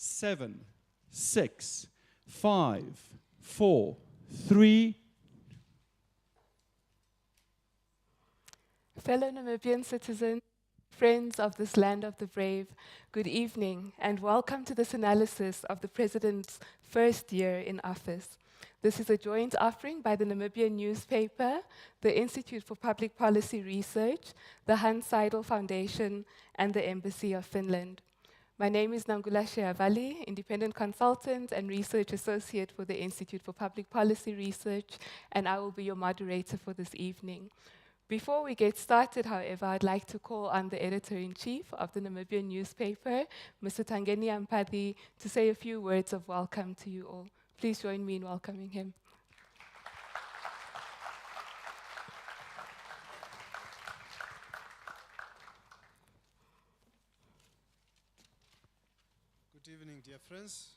7, 6, 5, 4, 3. Fellow Namibian citizens, friends of this land of the brave, good evening and welcome to this analysis of the President's first year in office. This is a joint offering by the Namibian newspaper, the Institute for Public Policy Research, the Hans Seidel Foundation, and the Embassy of Finland. My name is Nangula Sheavali, independent consultant and research associate for the Institute for Public Policy Research, and I will be your moderator for this evening. Before we get started, however, I'd like to call on the editor-in-chief of the Namibian newspaper, Mr. Tangeni Ampati, to say a few words of welcome to you all. Please join me in welcoming him. Good evening, dear friends.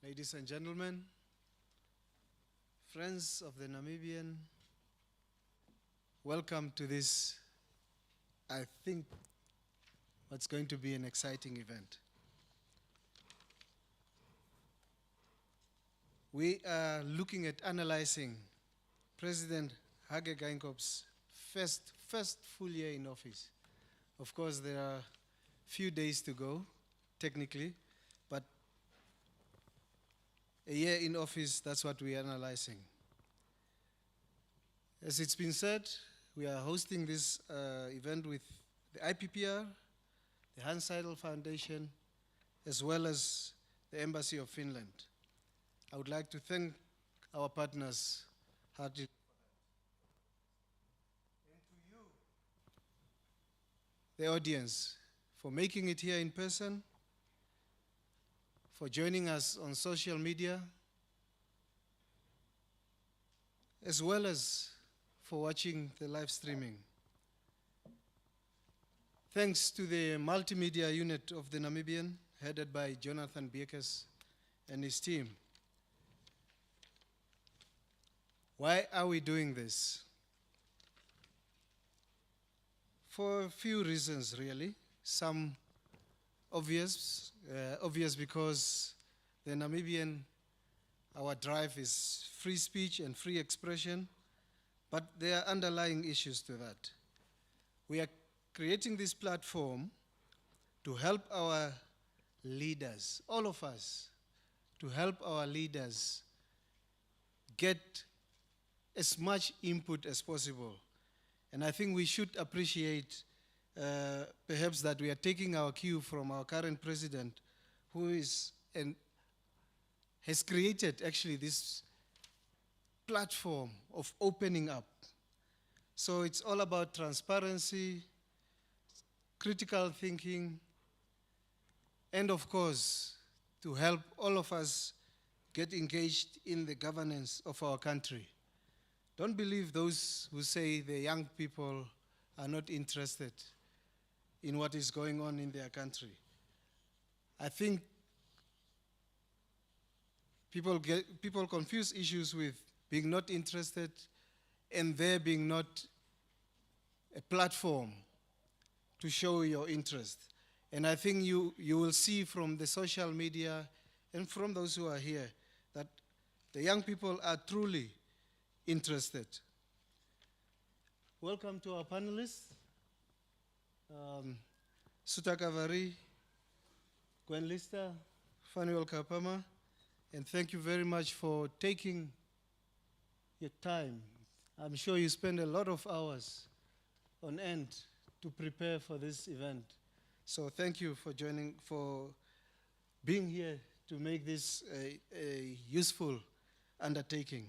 Ladies and gentlemen, friends of the Namibian, welcome to this, I think, what's going to be an exciting event. We are looking at analyzing President Hage Geingoob's first full year in office. Of course, there are few days to go, technically, but a year in office, that's what we are analyzing. As it's been said, we are hosting this event with the IPPR, the Hans Seidel Foundation, as well as the Embassy of Finland. I would like to thank our partners heartily. The audience for making it here in person, for joining us on social media, as well as for watching the live streaming. Thanks to the multimedia unit of the Namibian, headed by Jonathan Biekes and his team. Why are we doing this? For a few reasons, really. Some obvious because the Namibian, our drive is free speech and free expression, but there are underlying issues to that. We are creating this platform to help our leaders, all of us, to help our leaders get as much input as possible. And I think we should appreciate perhaps that we are taking our cue from our current president, who is and has created actually this platform of opening up. So it's all about transparency, critical thinking, and of course, to help all of us get engaged in the governance of our country. Don't believe those who say the young people are not interested in what is going on in their country. I think people confuse issues with being not interested and there being not a platform to show your interest. And I think you will see from the social media and from those who are here that the young people are truly interested. Welcome to our panelists, Sutaka Vari, Gwen Lister, Fanuel Kapama, and thank you very much for taking your time. I'm sure you spend a lot of hours on end to prepare for this event. So thank you for joining, for being here to make this a useful undertaking.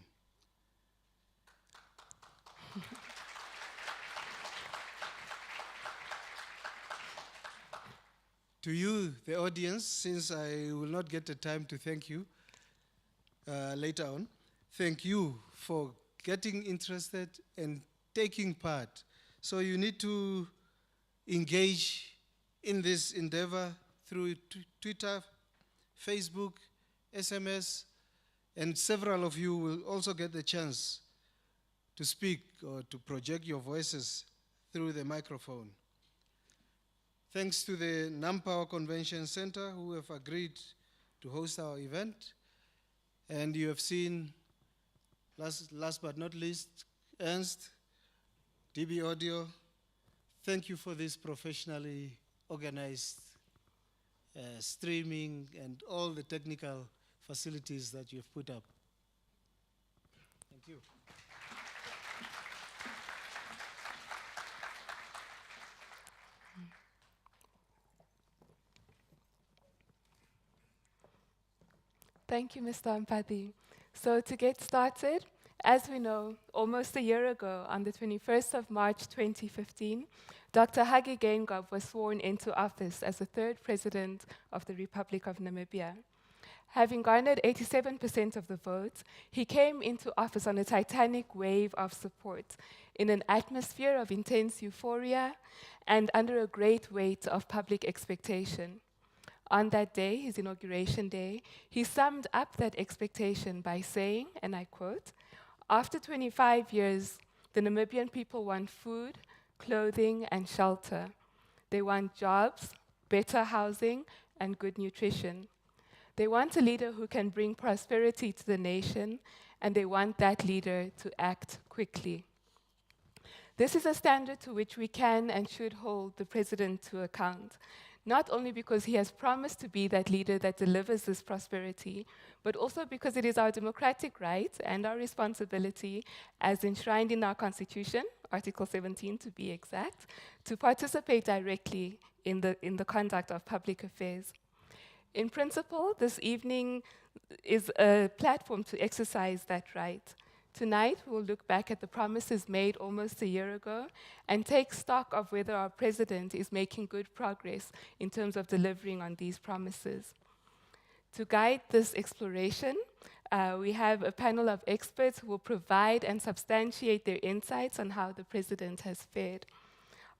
To you, the audience, since I will not get the time to thank you later on, thank you for getting interested and taking part. So you need to engage in this endeavor through Twitter, Facebook, SMS, and several of you will also get the chance to speak or to project your voices through the microphone. Thanks to the Nampower Convention Center who have agreed to host our event. And you have seen, last but not least, Ernst, DB Audio. Thank you for this professionally organized streaming and all the technical facilities that you've put up. Thank you. Thank you, Mr. Mpati. So to get started, as we know, almost a year ago, on the 21st of March 2015, Dr. Hage Geingob was sworn into office as the third president of the Republic of Namibia. Having garnered 87% of the votes, he came into office on a titanic wave of support, in an atmosphere of intense euphoria and under a great weight of public expectation. On that day, his inauguration day, he summed up that expectation by saying, and I quote, "After 25 years, the Namibian people want food, clothing, and shelter. They want jobs, better housing, and good nutrition. They want a leader who can bring prosperity to the nation, and they want that leader to act quickly." This is a standard to which we can and should hold the president to account, not only because he has promised to be that leader that delivers this prosperity, but also because it is our democratic right and our responsibility, as enshrined in our Constitution, Article 17 to be exact, to participate directly in the conduct of public affairs. In principle, this evening is a platform to exercise that right. Tonight, we will look back at the promises made almost a year ago and take stock of whether our president is making good progress in terms of delivering on these promises. To guide this exploration, we have a panel of experts who will provide and substantiate their insights on how the president has fared.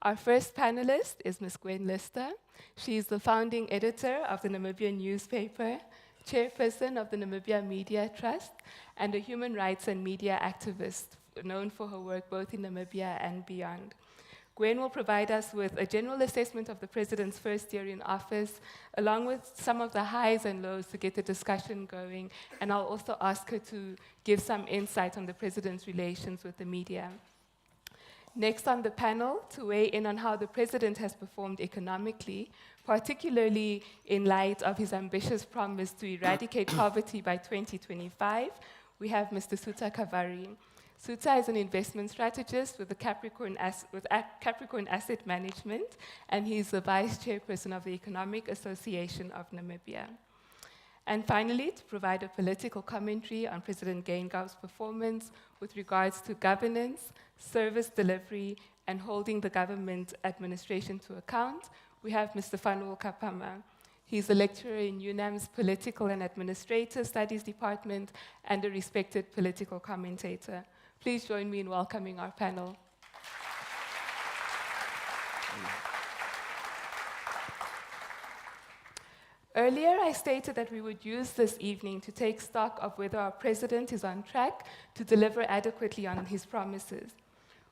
Our first panelist is Ms. Gwen Lister. She is the founding editor of the Namibian newspaper, chairperson of the Namibia Media Trust, and a human rights and media activist known for her work both in Namibia and beyond. Gwen will provide us with a general assessment of the president's first year in office, along with some of the highs and lows to get the discussion going, and I'll also ask her to give some insight on the president's relations with the media. Next on the panel, to weigh in on how the president has performed economically, particularly in light of his ambitious promise to eradicate poverty by 2025, we have Mr. Suta Kavari. Suta is an investment strategist with Capricorn Asset Management, and he's the vice chairperson of the Economic Association of Namibia. And finally, to provide a political commentary on President Geingob's performance with regards to governance, service delivery, and holding the government administration to account, we have Mr. Fanuel Kapama. He's a lecturer in UNAM's Political and Administrative Studies Department and a respected political commentator. Please join me in welcoming our panel. Earlier, I stated that we would use this evening to take stock of whether our president is on track to deliver adequately on his promises.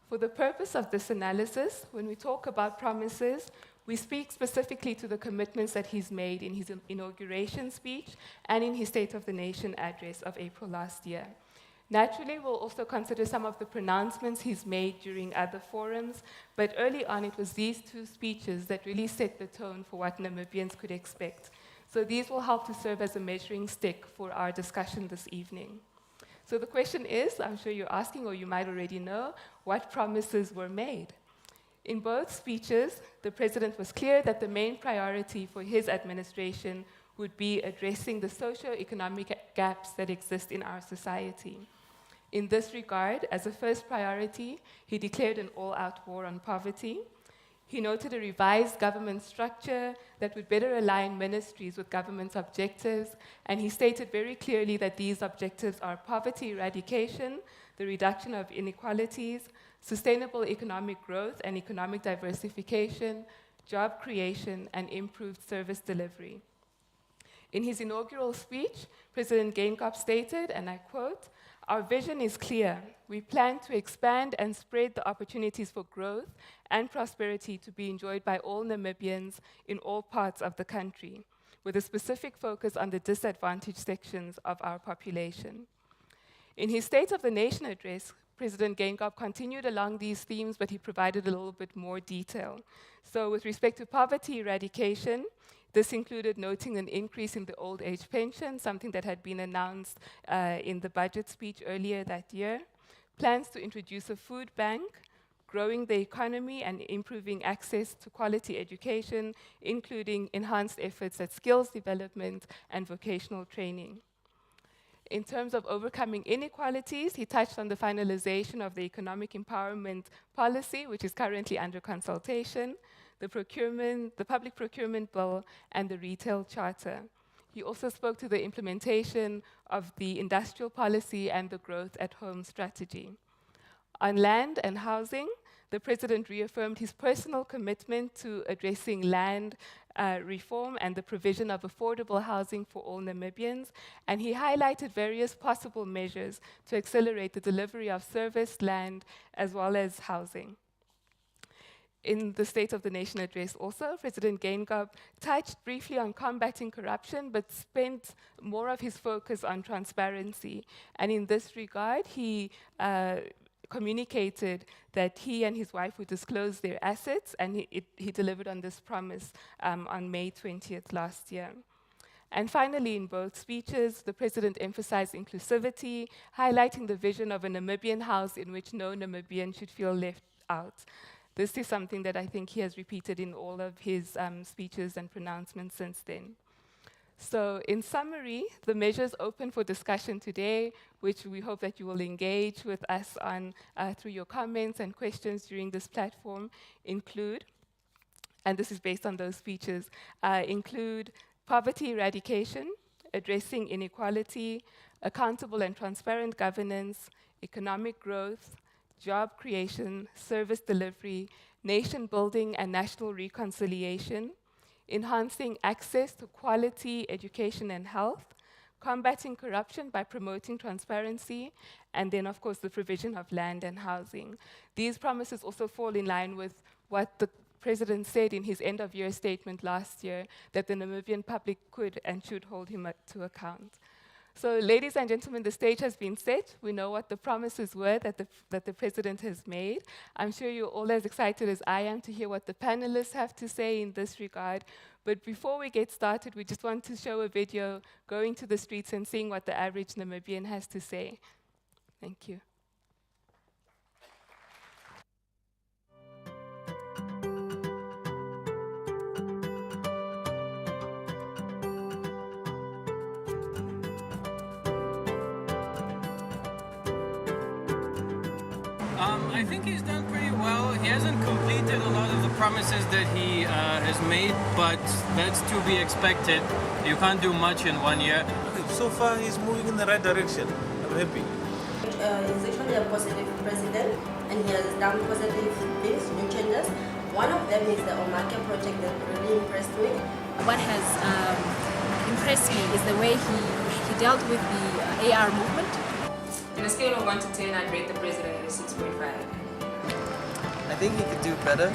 For the purpose of this analysis, when we talk about promises, we speak specifically to the commitments that he's made in his inauguration speech and in his State of the Nation address of April last year. Naturally, we'll also consider some of the pronouncements he's made during other forums, but early on it was these two speeches that really set the tone for what Namibians could expect. So these will help to serve as a measuring stick for our discussion this evening. So the question is, I'm sure you're asking, or you might already know, what promises were made? In both speeches, the president was clear that the main priority for his administration would be addressing the socio-economic gaps that exist in our society. In this regard, as a first priority, he declared an all-out war on poverty. He noted a revised government structure that would better align ministries with government's objectives, and he stated very clearly that these objectives are poverty eradication, the reduction of inequalities, sustainable economic growth and economic diversification, job creation, and improved service delivery. In his inaugural speech, President Geingob stated, and I quote, Our vision is clear. We plan to expand and spread the opportunities for growth and prosperity to be enjoyed by all Namibians in all parts of the country, with a specific focus on the disadvantaged sections of our population. In his State of the Nation address, President Geingob continued along these themes, but he provided a little bit more detail. So with respect to poverty eradication, this included noting an increase in the old age pension, something that had been announced in the budget speech earlier that year, plans to introduce a food bank, growing the economy and improving access to quality education, including enhanced efforts at skills development and vocational training. In terms of overcoming inequalities, he touched on the finalization of the economic empowerment policy, which is currently under consultation, the public procurement bill, and the retail charter. He also spoke to the implementation of the industrial policy and the growth at home strategy. On land and housing, the President reaffirmed his personal commitment to addressing land reform and the provision of affordable housing for all Namibians, and he highlighted various possible measures to accelerate the delivery of serviced land as well as housing. In the State of the Nation address also, President Geingob touched briefly on combating corruption, but spent more of his focus on transparency. And in this regard, he communicated that he and his wife would disclose their assets, and he delivered on this promise on May 20th last year. And finally, in both speeches, the President emphasized inclusivity, highlighting the vision of a Namibian house in which no Namibian should feel left out. This is something that I think he has repeated in all of his speeches and pronouncements since then. So in summary, the measures open for discussion today, which we hope that you will engage with us on through your comments and questions during this platform, include, and this is based on those speeches, include poverty eradication, addressing inequality, accountable and transparent governance, economic growth, job creation, service delivery, nation building and national reconciliation, enhancing access to quality education and health, combating corruption by promoting transparency, and then, of course, the provision of land and housing. These promises also fall in line with what the President said in his end-of-year statement last year, that the Namibian public could and should hold him to account. So, ladies and gentlemen, the stage has been set. We know what the promises were that the President has made. I'm sure you're all as excited as I am to hear what the panelists have to say in this regard. But before we get started, we just want to show a video going to the streets and seeing what the average Namibian has to say. Thank you. I think he's done pretty well. He hasn't completed a lot of the promises that he has made, but that's to be expected. You can't do much in 1 year. So far, he's moving in the right direction. I'm happy. He's actually a positive president, and he has done positive things, new changes. One of them is the Omake project that really impressed me. What has impressed me is the way he dealt with the AR movement. On a scale of 1 to 10, I'd rate the president at a 6.5. I think he could do better.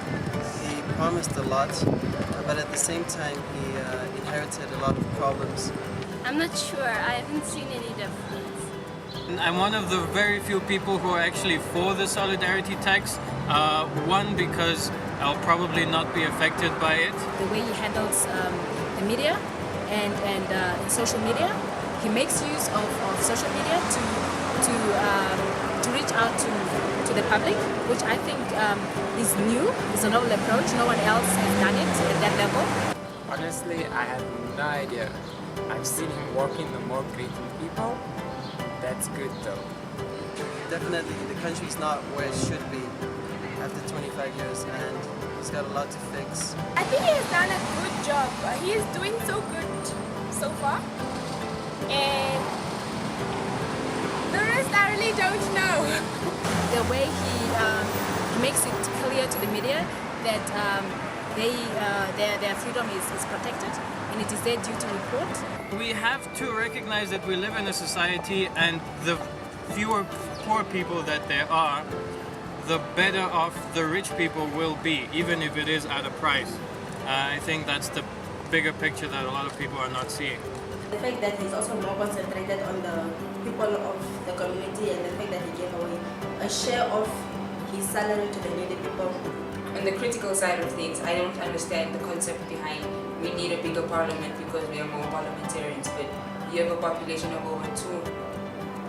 He promised a lot, but at the same time, he inherited a lot of problems. I'm not sure. I haven't seen any difference. I'm one of the very few people who are actually for the solidarity tax. One, because I'll probably not be affected by it. The way he handles the media and social media, he makes use of social media to reach out to the public, which I think is new. It's a novel approach. No one else has done it at that level. Honestly, I have no idea. I've seen him working the more greeting people. That's good though. Definitely, the country's not where it should be after 25 years, and he's got a lot to fix. I think he has done a good job. He is doing so good so far. And the rest I really don't know. The way he makes it clear to the media that their freedom is protected and it is their duty to report. We have to recognize that we live in a society, and the fewer poor people that there are, the better off the rich people will be, even if it is at a price. I think that's the bigger picture that a lot of people are not seeing. The fact that he's also more concentrated on the people of the community, and the fact that he gave away a share of his salary to the needy people. On the critical side of things, I don't understand the concept behind we need a bigger parliament because we are more parliamentarians, but you have a population of over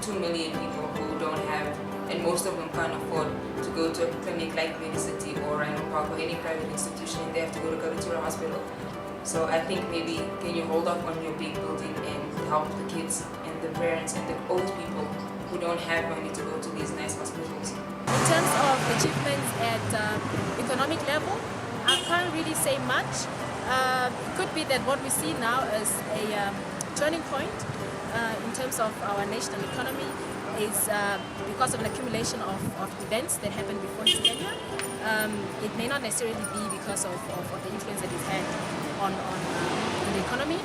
2 million people who don't have, and most of them can't afford to go to a clinic like Medicity or Rhino Park or any private institution, and they have to go to Kavitura Hospital. So I think maybe can you hold off on your big building and help the kids and the parents and the old people who don't have money to go to these nice hospitals. In terms of achievements at economic level, I can't really say much. It could be that what we see now is a turning point in terms of our national economy is because of an accumulation of events that happened before his tenure. It may not necessarily be because of the influence that he's had on the economy.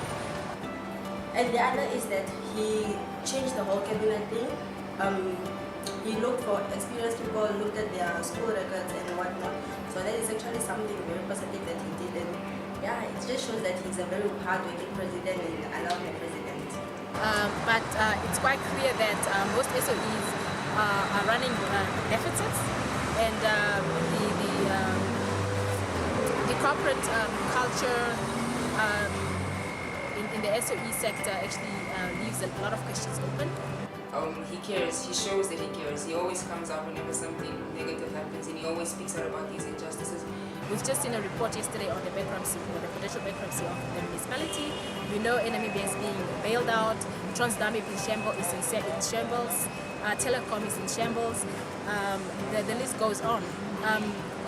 And the other is that he changed the whole cabinet thing. He looked for experienced people, looked at their school records and whatnot. So that is actually something very positive that he did. And yeah, it just shows that he's a very hard-working president and a lovely president. But it's quite clear that most SOEs are running deficits, and the corporate culture in the SOE sector actually leaves a lot of questions open. He cares, he shows that he cares. He always comes out whenever something negative happens, and he always speaks out about these injustices. We've just seen a report yesterday on the bankruptcy, or the potential bankruptcy of the municipality. We know Namibia is being bailed out, Namibia is in shambles, Telecom is in shambles, the list goes on.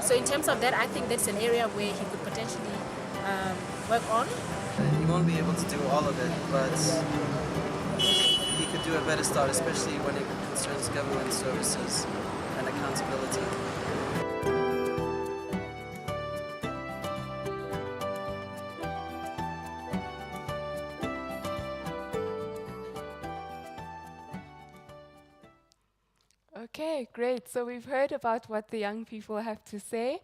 So in terms of that, I think that's an area where he could potentially work on. He won't be able to do all of it, but he could do a better start, especially when it concerns government services and accountability. Okay, great. So we've heard about what the young people have to say,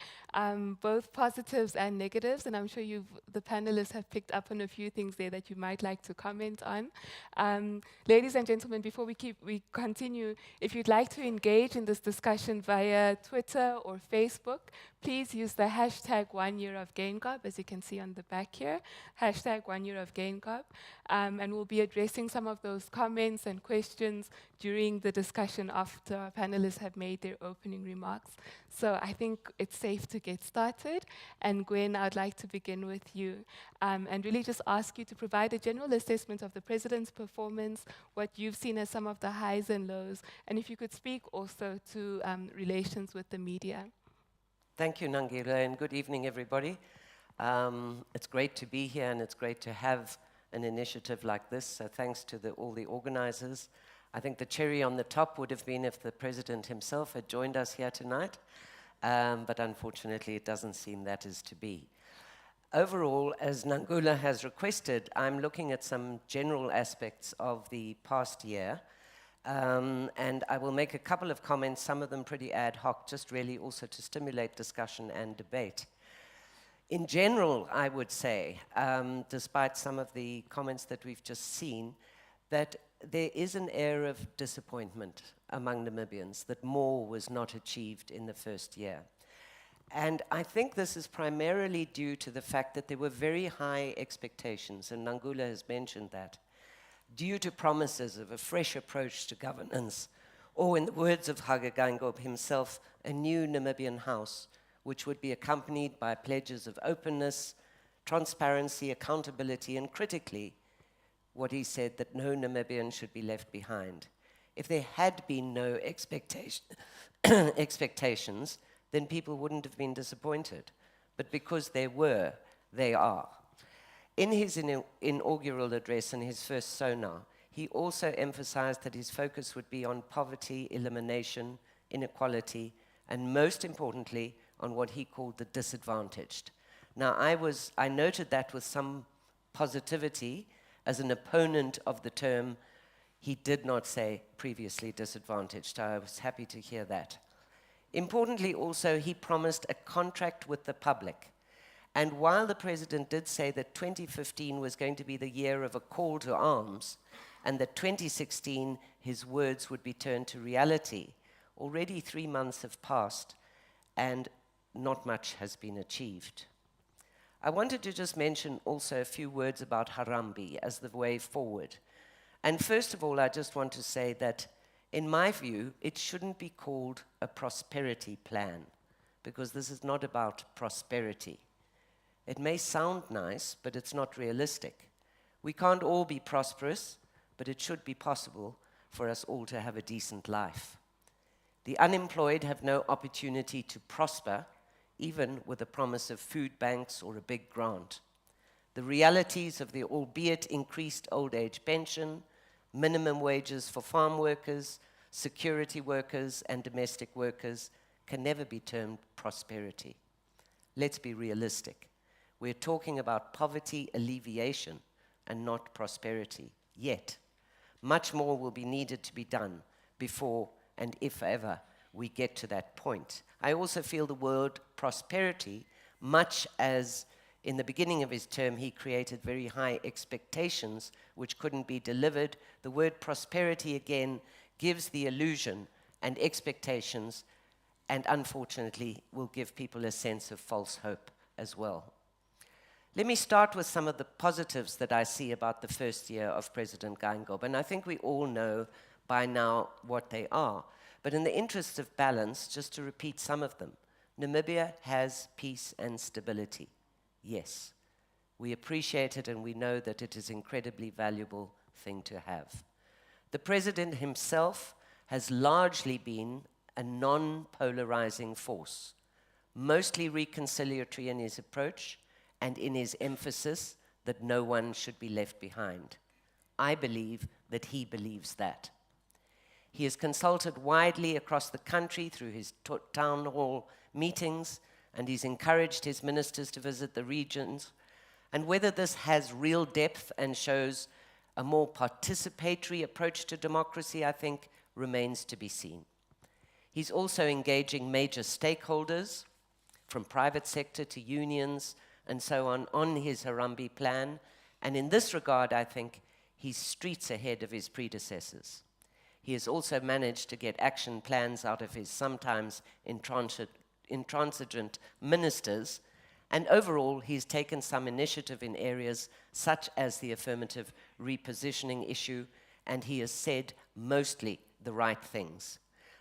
both positives and negatives, and I'm sure the panelists have picked up on a few things there that you might like to comment on. Ladies and gentlemen, before we continue, if you'd like to engage in this discussion via Twitter or Facebook, please use the hashtag 1 year of GainGob, as you can see on the back here, hashtag 1 year of GainGob, and we'll be addressing some of those comments and questions during the discussion after our panelists have made their opening remarks. So I think it's safe to get started. And Gwen, I'd like to begin with you and really just ask you to provide a general assessment of the President's performance, what you've seen as some of the highs and lows, and if you could speak also to relations with the media. Thank you, Nangila, and good evening, everybody. It's great to be here, and it's great to have an initiative like this, so thanks to all the organizers. I think the cherry on the top would have been if the President himself had joined us here tonight, but unfortunately it doesn't seem that is to be. Overall, as Nangula has requested, I'm looking at some general aspects of the past year, and I will make a couple of comments, some of them pretty ad hoc, just really also to stimulate discussion and debate. In general, I would say, despite some of the comments that we've just seen, that there is an air of disappointment among Namibians that more was not achieved in the first year. And I think this is primarily due to the fact that there were very high expectations, and Nangula has mentioned that, due to promises of a fresh approach to governance, or in the words of Hage Geingob himself, a new Namibian house, which would be accompanied by pledges of openness, transparency, accountability, and critically, what he said, that no Namibian should be left behind. If there had been no expectations, then people wouldn't have been disappointed. But because there were, they are. In his inaugural address and his first sonar, he also emphasized that his focus would be on poverty, elimination, inequality, and most importantly, on what he called the disadvantaged. Now, I noted that with some positivity as an opponent of the term He did not say previously disadvantaged. I was happy to hear that. Importantly also, he promised a contract with the public. And while the president did say that 2015 was going to be the year of a call to arms, and that 2016 his words would be turned to reality, already 3 months have passed and not much has been achieved. I wanted to just mention also a few words about Harambee as the way forward. And first of all, I just want to say that in my view, it shouldn't be called a prosperity plan, because this is not about prosperity. It may sound nice, but it's not realistic. We can't all be prosperous, but it should be possible for us all to have a decent life. The unemployed have no opportunity to prosper, even with the promise of food banks or a big grant. The realities of the albeit increased old age pension, minimum wages for farm workers, security workers, and domestic workers can never be termed prosperity. Let's be realistic. We're talking about poverty alleviation and not prosperity. Yet, much more will be needed to be done before and if ever we get to that point. I also feel the word prosperity, much as in the beginning of his term he created very high expectations which couldn't be delivered, the word prosperity again gives the illusion and expectations, and unfortunately will give people a sense of false hope as well. Let me start with some of the positives that I see about the first year of President Geingob, and I think we all know by now what they are. But in the interest of balance, just to repeat some of them, Namibia has peace and stability. Yes, we appreciate it and we know that it is an incredibly valuable thing to have. The president himself has largely been a non-polarizing force, mostly reconciliatory in his approach and in his emphasis that no one should be left behind. I believe that he believes that. He has consulted widely across the country through his town hall meetings, and he's encouraged his ministers to visit the regions. And whether this has real depth and shows a more participatory approach to democracy, I think, remains to be seen. He's also engaging major stakeholders, from private sector to unions and so on his Harambee plan. And in this regard, I think he's streets ahead of his predecessors. He has also managed to get action plans out of his sometimes intransigent ministers, and overall he's taken some initiative in areas such as the affirmative repositioning issue, and he has said mostly the right things.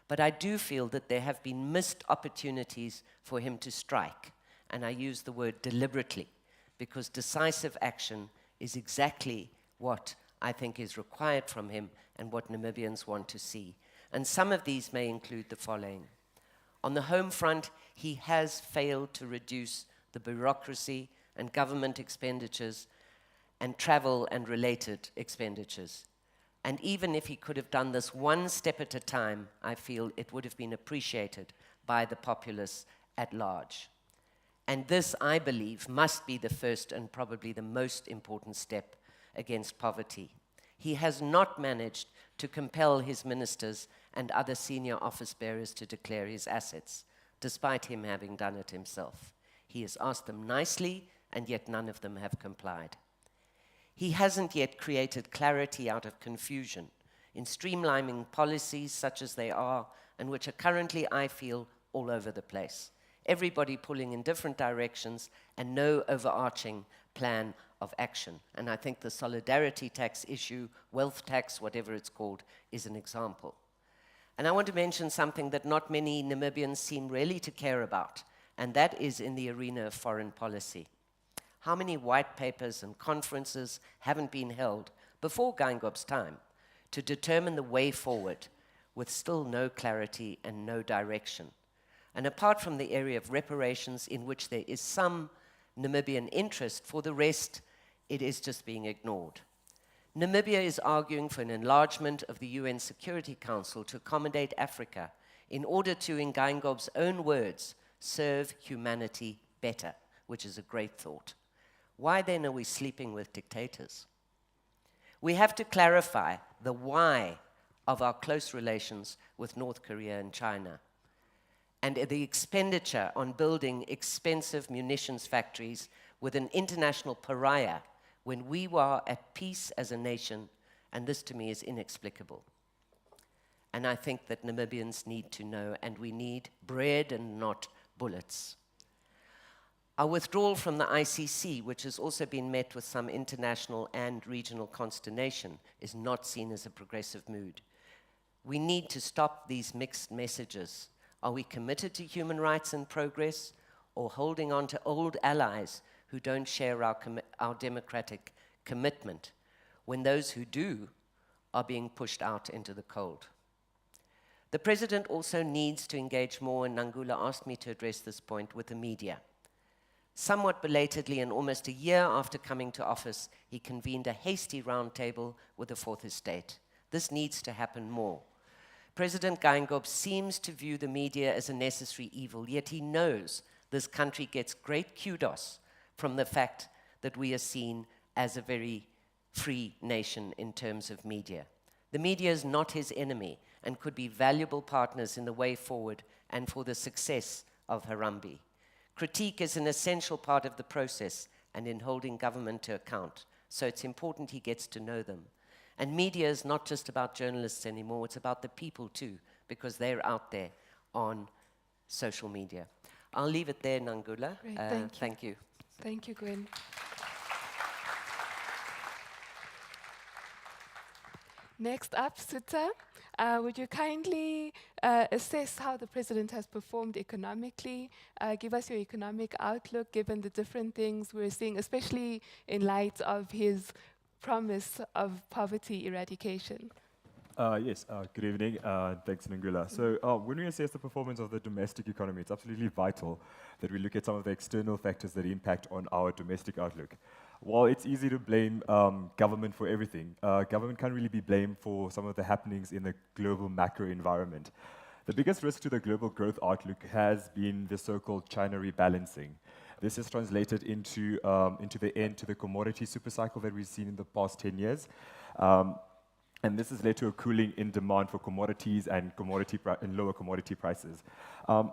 But I do feel that there have been missed opportunities for him to strike, and I use the word deliberately, because decisive action is exactly what I think is required from him and what Namibians want to see. And some of these may include the following. On the home front, he has failed to reduce the bureaucracy and government expenditures and travel and related expenditures. And even if he could have done this one step at a time, I feel it would have been appreciated by the populace at large. And this, I believe, must be the first and probably the most important step against poverty. He has not managed to compel his ministers and other senior office bearers to declare his assets, despite him having done it himself. He has asked them nicely, and yet none of them have complied. He hasn't yet created clarity out of confusion in streamlining policies such as they are, and which are currently, I feel, all over the place. Everybody pulling in different directions and no overarching plan of action. And I think the solidarity tax issue, wealth tax, whatever it's called, is an example. And I want to mention something that not many Namibians seem really to care about, and that is in the arena of foreign policy. How many white papers and conferences haven't been held before Geingob's time to determine the way forward with still no clarity and no direction? And apart from the area of reparations, in which there is some Namibian interest, for the rest, it is just being ignored. Namibia is arguing for an enlargement of the UN Security Council to accommodate Africa in order to, in Geingob's own words, serve humanity better, which is a great thought. Why then are we sleeping with dictators? We have to clarify the why of our close relations with North Korea and China, and the expenditure on building expensive munitions factories with an international pariah when we were at peace as a nation, and this to me is inexplicable. And I think that Namibians need to know, and we need bread and not bullets. Our withdrawal from the ICC, which has also been met with some international and regional consternation, is not seen as a progressive mood. We need to stop these mixed messages. Are we committed to human rights and progress, or holding on to old allies who don't share our democratic commitment, when those who do are being pushed out into the cold? The president also needs to engage more, and Nangula asked me to address this point, with the media. Somewhat belatedly, and almost a year after coming to office, he convened a hasty roundtable with the Fourth Estate. This needs to happen more. President Geingob seems to view the media as a necessary evil, yet he knows this country gets great kudos from the fact that we are seen as a very free nation in terms of media. The media is not his enemy and could be valuable partners in the way forward and for the success of Harambee. Critique is an essential part of the process and in holding government to account, so it's important he gets to know them. And media is not just about journalists anymore, it's about the people too, because they're out there on social media. I'll leave it there, Nangula. Great, thank you. Thank you, Gwen. Next up, Sutta, would you kindly assess how the president has performed economically? Give us your economic outlook, given the different things we're seeing, especially in light of his promise of poverty eradication. Yes, good evening. Thanks, Nangula. So when we assess the performance of the domestic economy, it's absolutely vital that we look at some of the external factors that impact on our domestic outlook. While it's easy to blame government for everything, government can't really be blamed for some of the happenings in the global macro environment. The biggest risk to the global growth outlook has been the so-called China rebalancing. This has translated into the end to the commodity supercycle that we've seen in the past 10 years. And this has led to a cooling in demand for commodities and lower commodity prices.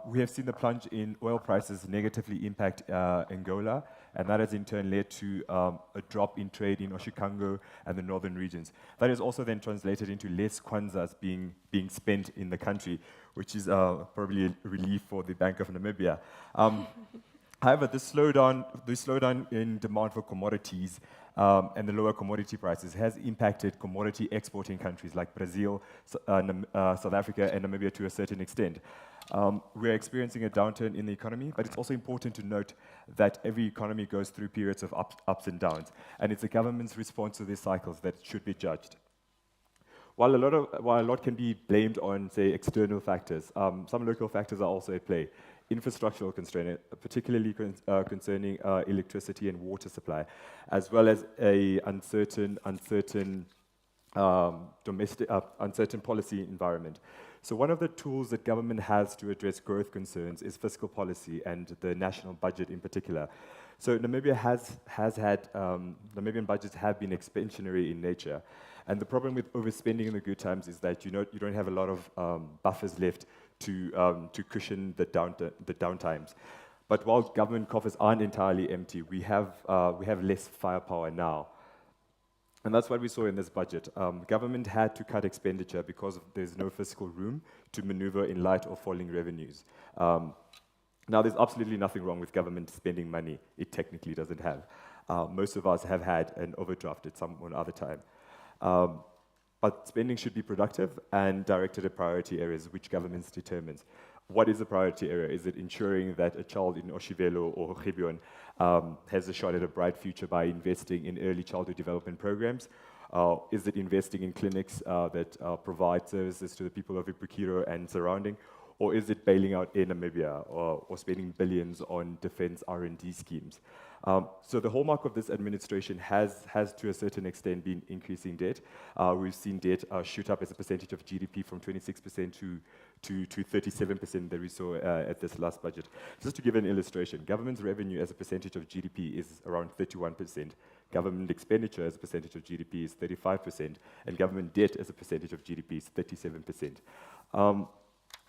We have seen the plunge in oil prices negatively impact Angola, and that has in turn led to a drop in trade in Oshikango and the northern regions. That has also then translated into less kwanzas being spent in the country, which is probably a relief for the Bank of Namibia. However, this slowdown in demand for commodities and the lower commodity prices has impacted commodity exporting countries like Brazil, South Africa, and Namibia to a certain extent. We're experiencing a downturn in the economy, but it's also important to note that every economy goes through periods of ups and downs, and it's the government's response to these cycles that should be judged. While a lot can be blamed on, say, external factors, some local factors are also at play. Infrastructural constraint, particularly concerning electricity and water supply, as well as a uncertain policy environment. So one of the tools that government has to address growth concerns is fiscal policy and the national budget in particular. So Namibia Namibian budgets have been expansionary in nature. And the problem with overspending in the good times is that you don't have a lot of buffers left to cushion the downtimes. But while government coffers aren't entirely empty, we have less firepower now. And that's what we saw in this budget. Government had to cut expenditure because there's no fiscal room to maneuver in light of falling revenues. Now, there's absolutely nothing wrong with government spending money. It technically doesn't have. Most of us have had an overdraft at some other time. But spending should be productive and directed at priority areas, which government determines. What is a priority area? Is it ensuring that a child in Oshivelo or Gibeon has a shot at a bright future by investing in early childhood development programs? Is it investing in clinics that provide services to the people of Ipukiro and surrounding? Or is it bailing out Air Namibia or spending billions on defense R&D schemes? So the hallmark of this administration has to a certain extent been increasing debt. We've seen debt shoot up as a percentage of GDP from 26% to 37% that we saw at this last budget. Just to give an illustration, government's revenue as a percentage of GDP is around 31%. Government expenditure as a percentage of GDP is 35%, and government debt as a percentage of GDP is 37%.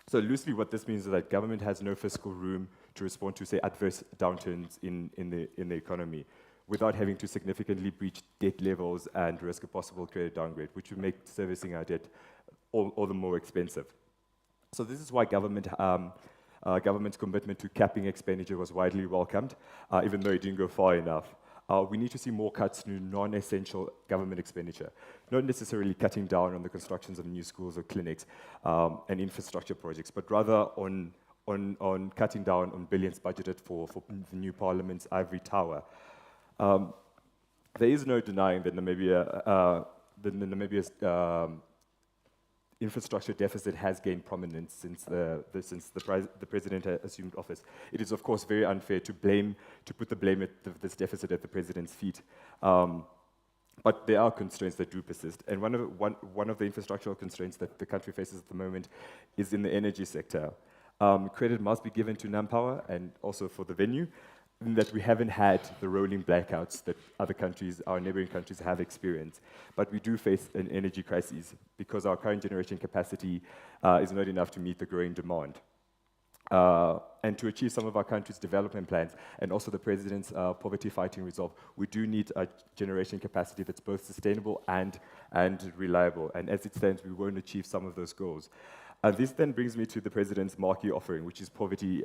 So loosely, what this means is that government has no fiscal room to respond to, say, adverse downturns in the economy without having to significantly breach debt levels and risk a possible credit downgrade, which would make servicing our debt all the more expensive. So this is why government's commitment to capping expenditure was widely welcomed, even though it didn't go far enough. We need to see more cuts to non-essential government expenditure, not necessarily cutting down on the constructions of new schools or clinics and infrastructure projects, but rather on cutting down on billions budgeted for the new Parliament's ivory tower. There is no denying that Namibia's infrastructure deficit has gained prominence since the president assumed office. It is, of course, very unfair to put the blame at this deficit at the president's feet. But there are constraints that do persist, and one of the infrastructural constraints that the country faces at the moment is in the energy sector. Credit must be given to Nampower and also for the venue, in that we haven't had the rolling blackouts that other countries, our neighboring countries, have experienced. But we do face an energy crisis because our current generation capacity is not enough to meet the growing demand. And to achieve some of our country's development plans and also the president's poverty-fighting resolve, we do need a generation capacity that's both sustainable and reliable. And as it stands, we won't achieve some of those goals. This then brings me to the president's marquee offering, which is poverty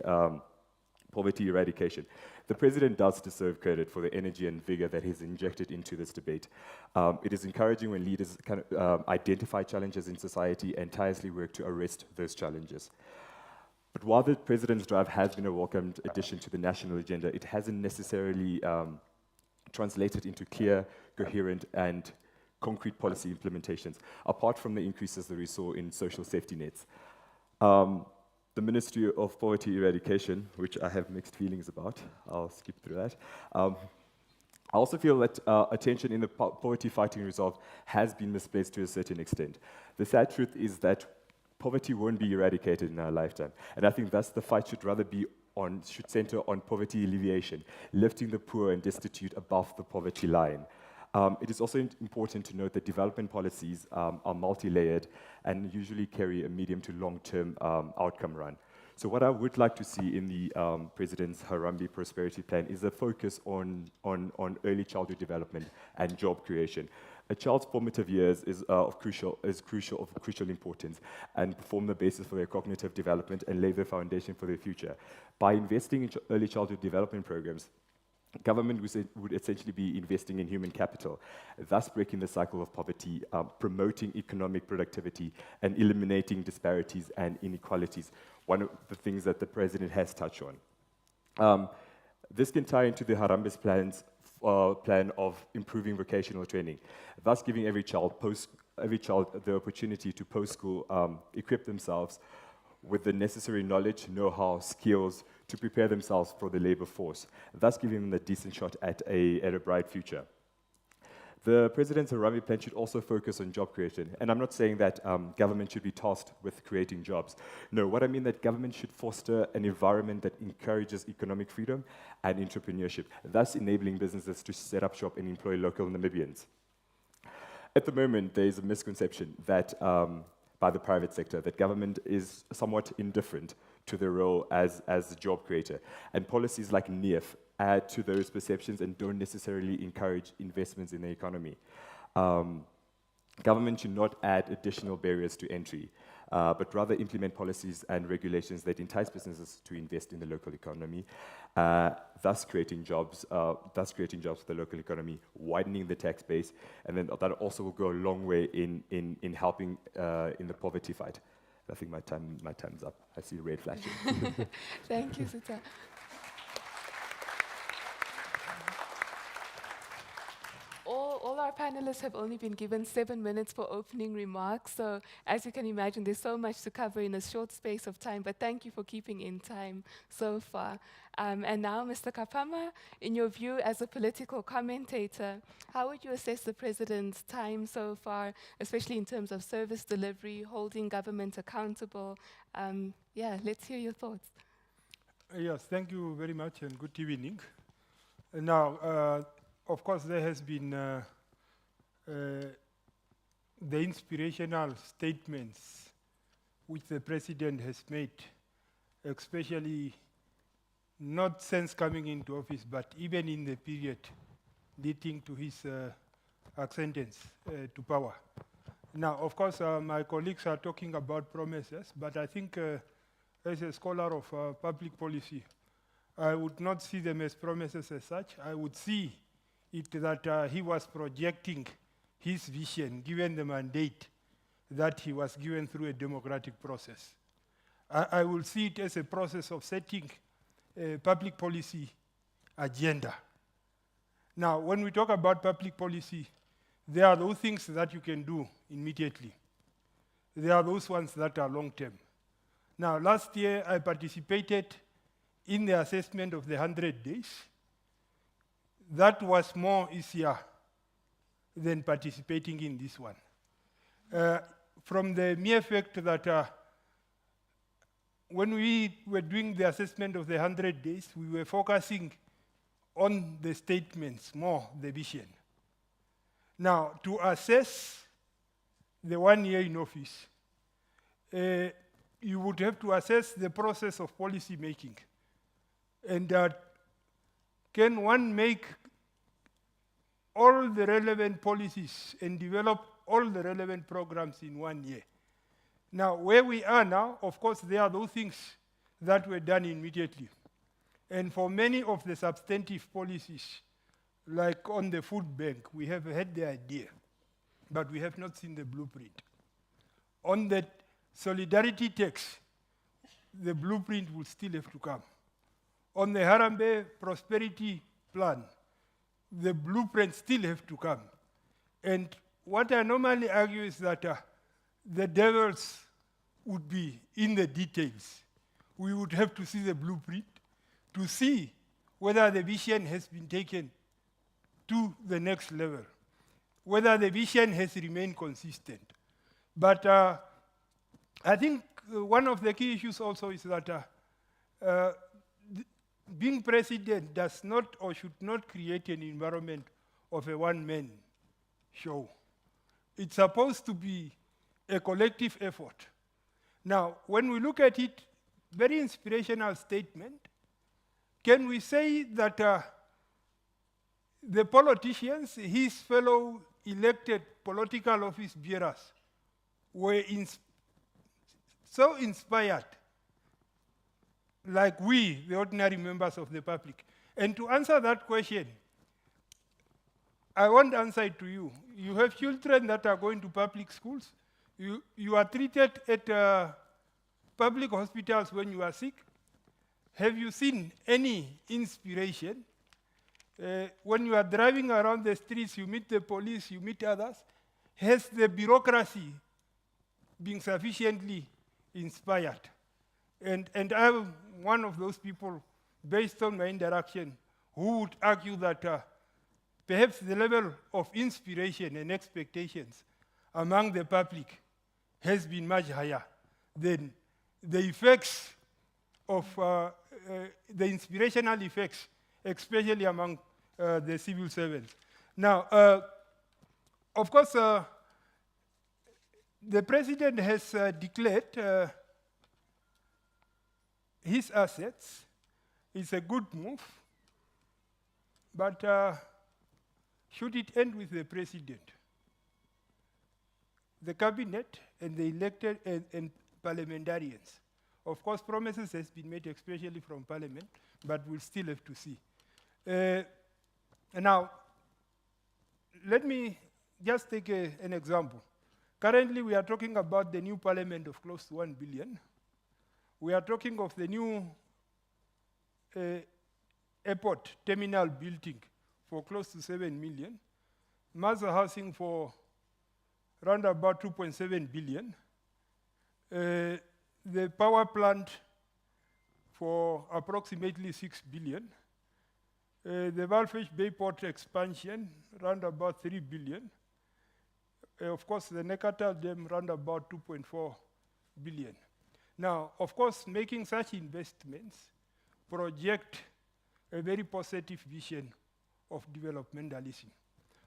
eradication. The president does deserve credit for the energy and vigor that he's injected into this debate. It is encouraging when leaders identify challenges in society and tirelessly work to arrest those challenges. But while the president's drive has been a welcomed addition to the national agenda, it hasn't necessarily translated into clear, coherent, and concrete policy implementations, apart from the increases that we saw in social safety nets. The Ministry of Poverty Eradication, which I have mixed feelings about, I'll skip through that. I also feel that attention in the poverty-fighting resolve has been misplaced to a certain extent. The sad truth is that poverty won't be eradicated in our lifetime, and I think thus the fight should center on poverty alleviation, lifting the poor and destitute above the poverty line. It is also important to note that development policies are multi-layered and usually carry a medium to long-term outcome run. So what I would like to see in the President's Harambee Prosperity Plan is a focus on early childhood development and job creation. A child's formative years is of crucial importance and form the basis for their cognitive development and lay the foundation for their future. By investing in early childhood development programs, government would essentially be investing in human capital, thus breaking the cycle of poverty, promoting economic productivity, and eliminating disparities and inequalities, one of the things that the president has touched on. This can tie into the Harambe's plan of improving vocational training, thus giving every child the opportunity to post-school equip themselves with the necessary knowledge, know-how, skills to prepare themselves for the labor force, thus giving them a decent shot at a bright future. The President's Harambee plan should also focus on job creation. And I'm not saying that government should be tasked with creating jobs. No, what I mean that government should foster an environment that encourages economic freedom and entrepreneurship, thus enabling businesses to set up shop and employ local Namibians. At the moment, there is a misconception that by the private sector, that government is somewhat indifferent to their role as a job creator. And policies like NEF add to those perceptions and don't necessarily encourage investments in the economy. Government should not add additional barriers to entry, but rather implement policies and regulations that entice businesses to invest in the local economy, thus creating jobs for the local economy, widening the tax base, and then that also will go a long way in helping in the poverty fight. I think my time's up. I see red flashing. Thank you, Zita. All our panelists have only been given 7 minutes for opening remarks, so as you can imagine, there's so much to cover in a short space of time, but thank you for keeping in time so far. And now, Mr. Kapama, in your view as a political commentator, how would you assess the President's time so far, especially in terms of service delivery, holding government accountable? Let's hear your thoughts. Yes, thank you very much and good evening. Now, of course, there has been the inspirational statements which the president has made, especially not since coming into office, but even in the period leading to his ascendance to power. Now, of course, my colleagues are talking about promises, but I think as a scholar of public policy, I would not see them as promises as such. I would see it that he was projecting his vision, given the mandate that he was given through a democratic process. I will see it as a process of setting a public policy agenda. Now, when we talk about public policy, there are those things that you can do immediately. There are those ones that are long-term. Now, last year, I participated in the assessment of the 100 days. That was more easier than participating in this one. From the mere fact that when we were doing the assessment of the 100 days, we were focusing on the statements more, the vision. Now, to assess the 1 year in office, you would have to assess the process of policy making. And can one make all the relevant policies and develop all the relevant programs in 1 year? Now, where we are now, of course, there are those things that were done immediately. And for many of the substantive policies, like on the food bank, we have had the idea, but we have not seen the blueprint. On the solidarity tax, the blueprint will still have to come. On the Harambee prosperity plan, the blueprint still have to come. And what I normally argue is that the devils would be in the details. We would have to see the blueprint to see whether the vision has been taken to the next level, whether the vision has remained consistent. But I think one of the key issues also is that being president does not or should not create an environment of a one-man show. It's supposed to be a collective effort. Now, when we look at it, very inspirational statement, can we say that the politicians, his fellow elected political office bearers, were so inspired, like we, the ordinary members of the public? And to answer that question, I won't answer it to you. You have children that are going to public schools. You are treated at public hospitals when you are sick. Have you seen any inspiration? When you are driving around the streets, you meet the police, you meet others. Has the bureaucracy been sufficiently inspired? And I'm one of those people, based on my interaction, who would argue that perhaps the level of inspiration and expectations among the public has been much higher than the effects of the inspirational effects, especially among the civil servants. Now, of course, the president has declared his assets. It's a good move, but should it end with the president? The cabinet and the elected and parliamentarians. Of course, promises has been made, especially from parliament, but we'll still have to see. Now, let me just take an example. Currently, we are talking about the new parliament of close to 1 billion. We are talking of the new airport terminal building for close to 7 million. Mass housing for around about 2.7 billion. The power plant for approximately 6 billion. The Valfish Bayport expansion, around about 3 billion. Of course, the Nekata Dam, around about 2.4 billion. Now, of course, making such investments project a very positive vision of developmentalism.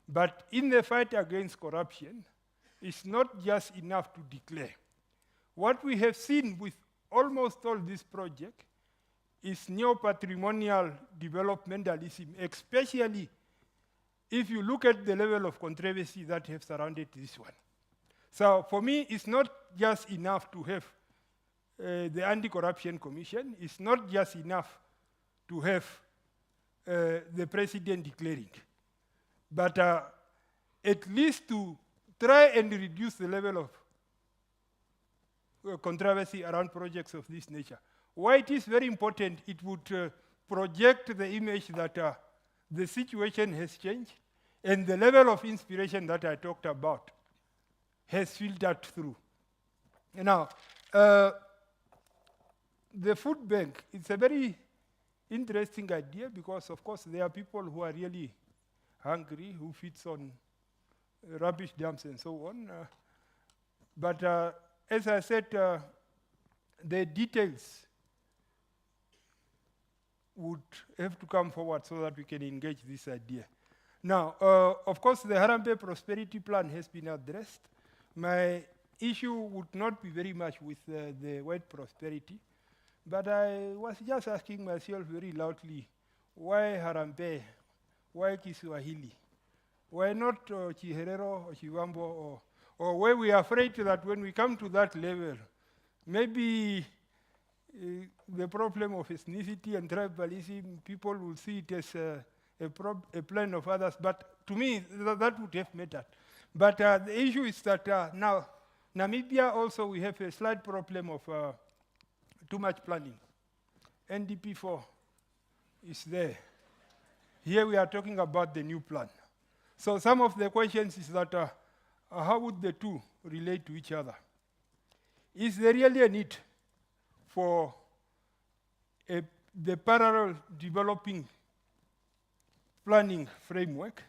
But in the fight against corruption, it's not just enough to declare. What we have seen with almost all these projects is neo-patrimonial developmentalism, especially if you look at the level of controversy that have surrounded this one. So for me, it's not just enough to have the Anti-Corruption Commission. It's not just enough to have the president declaring. But at least to try and reduce the level of controversy around projects of this nature. Why it is very important, it would project the image that the situation has changed and the level of inspiration that I talked about has filtered through. Now, the food bank, it's a very interesting idea because, of course, there are people who are really hungry, who feeds on rubbish dumps and so on. But as I said, the details would have to come forward so that we can engage this idea. Now, of course, the Harambee Prosperity Plan has been addressed. My issue would not be very much with the word prosperity, but I was just asking myself very loudly, why Harambee? Why Kiswahili? Why not Chiherero or Chiwambo? Or were we afraid that when we come to that level, maybe the problem of ethnicity and tribalism, people will see it as a plan of others. But to me, that would have mattered. But the issue is that now, Namibia also, we have a slight problem of too much planning. NDP4 is there. Here we are talking about the new plan. So some of the questions is that how would the two relate to each other? Is there really a need for the parallel developing planning framework,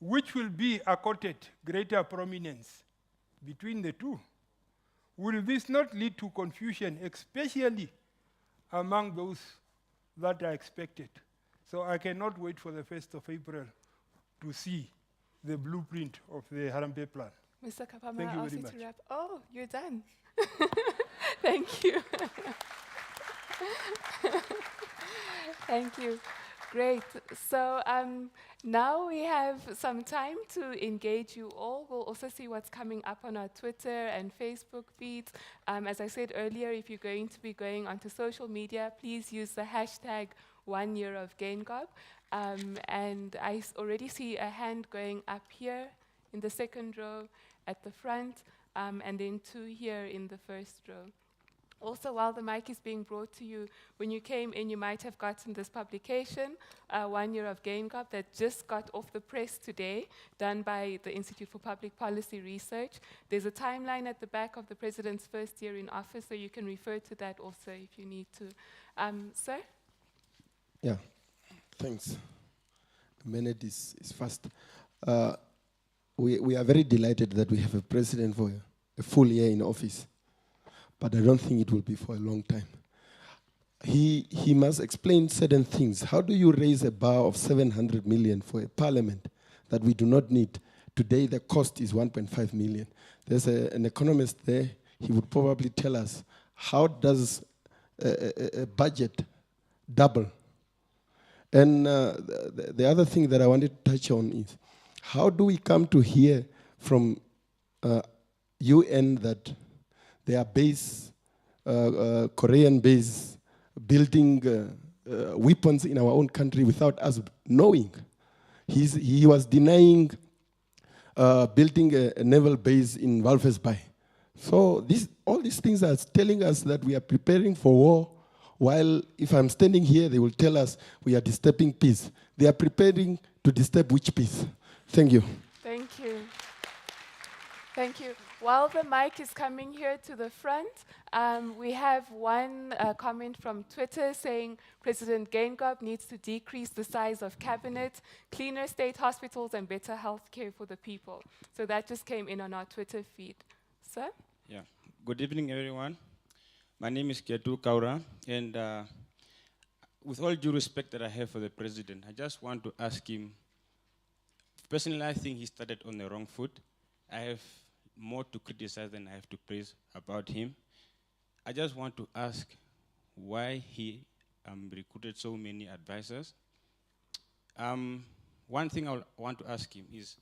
which will be accorded greater prominence between the two? Will this not lead to confusion, especially among those that are expected? So I cannot wait for the 1st of April to see the blueprint of the Harambee plan. Mr. Kapama, Thank you I'll ask very you much. to wrap. Oh, you're done. Thank you. Thank you. Great. So now we have some time to engage you all. We'll also see what's coming up on our Twitter and Facebook feeds. As I said earlier, if you're going to be going onto social media, please use the hashtag #OneYearOfGainGob. And I already see a hand going up here in the second row at the front, and then two here in the first row. Also, while the mic is being brought to you, when you came in, you might have gotten this publication, 1 Year of GainGov, that just got off the press today, done by the Institute for Public Policy Research. There's a timeline at the back of the president's first year in office, so you can refer to that also if you need to. Sir? Yeah, thanks. A minute is fast. We are very delighted that we have a president for a full year in office, but I don't think it will be for a long time. He must explain certain things. How do you raise a bar of 700 million for a parliament that we do not need? Today the cost is 1.5 million. There's an economist there. He would probably tell us, how does a budget double? And the other thing that I wanted to touch on is, how do we come to hear from UN that there are base, Korean base, building weapons in our own country without us knowing? He was denying building a naval base in Walvis Bay. So all these things are telling us that we are preparing for war, while if I'm standing here, they will tell us we are disturbing peace. They are preparing to disturb which peace? Thank you. Thank you. Thank you. While the mic is coming here to the front, we have one comment from Twitter saying President GainGob needs to decrease the size of cabinet, cleaner state hospitals, and better health care for the people. So that just came in on our Twitter feed. Sir? Yeah. Good evening, everyone. My name is Ketu Kaura, and with all due respect that I have for the president, I just want to ask him, personally, I think he started on the wrong foot. I have more to criticize than I have to praise about him. I just want to ask why he recruited so many advisors. One thing I want to ask him is,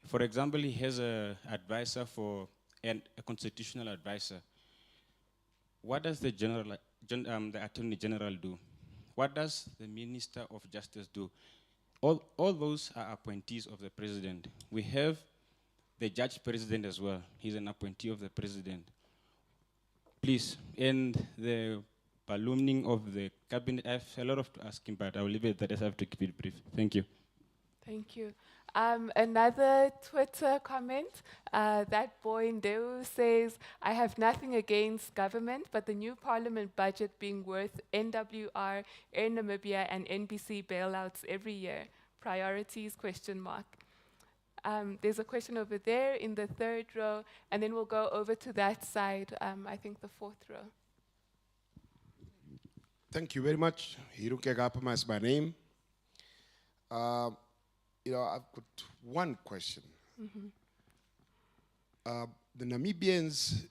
for example, he has an advisor a constitutional advisor. What does the Attorney General do? What does the Minister of Justice do? All those are appointees of the president. We have the Judge President as well. He's an appointee of the president. Please, and the ballooning of the cabinet, I have a lot to ask him, but I will leave it at that as I have to keep it brief. Thank you. Thank you. Another Twitter comment, that boy Ndeu says, I have nothing against government, but the new parliament budget being worth NWR, Air Namibia, and NBC bailouts every year. Priorities, question mark. There's a question over there in the third row, and then we'll go over to that side, I think the fourth row. Thank you very much. Hiruke Gapama is my name. I've got one question. The Namibians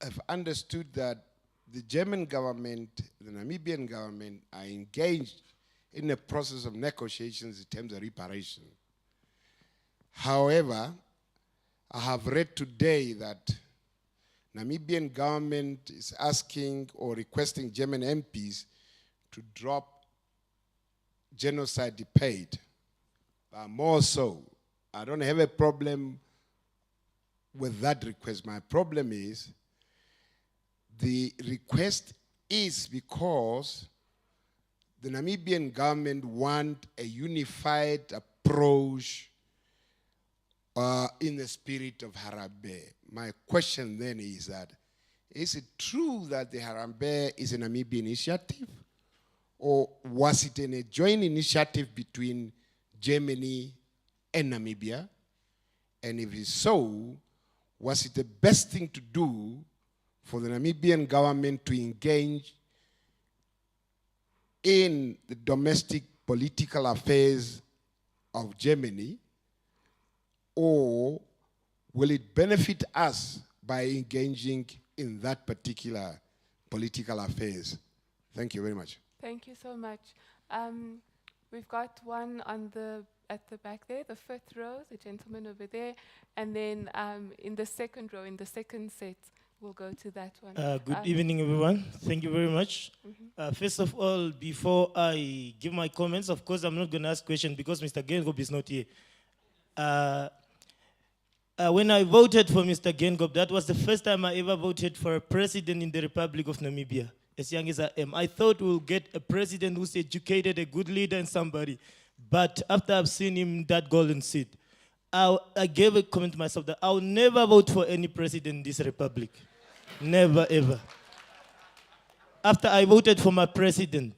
have understood that the German government, the Namibian government, are engaged in the process of negotiations in terms of reparation. However, I have read today that Namibian government is asking or requesting German MPs to drop genocide paid. More so, I don't have a problem with that request. My problem is the request is because the Namibian government want a unified approach in the spirit of Harambee. My question then is that, is it true that the Harambee is a Namibian initiative? Or was it a joint initiative between Germany and Namibia? And if it's so, was it the best thing to do for the Namibian government to engage in the domestic political affairs of Germany, or will it benefit us by engaging in that particular political affairs? Thank you very much. Thank you so much. We've got one at the back there, the fifth row, the gentleman over there, and then in the second row, in the second set, we'll go to that one. Good evening, everyone. Thank you very much. First of all, before I give my comments, of course, I'm not going to ask questions because Mr. Gengop is not here. When I voted for Mr. Gengop, that was the first time I ever voted for a president in the Republic of Namibia. As young as I am, I thought we'll get a president who's educated, a good leader, and somebody. But after I've seen him that golden seat, I gave a comment to myself that I'll never vote for any president in this republic. Never, ever. After I voted for my president,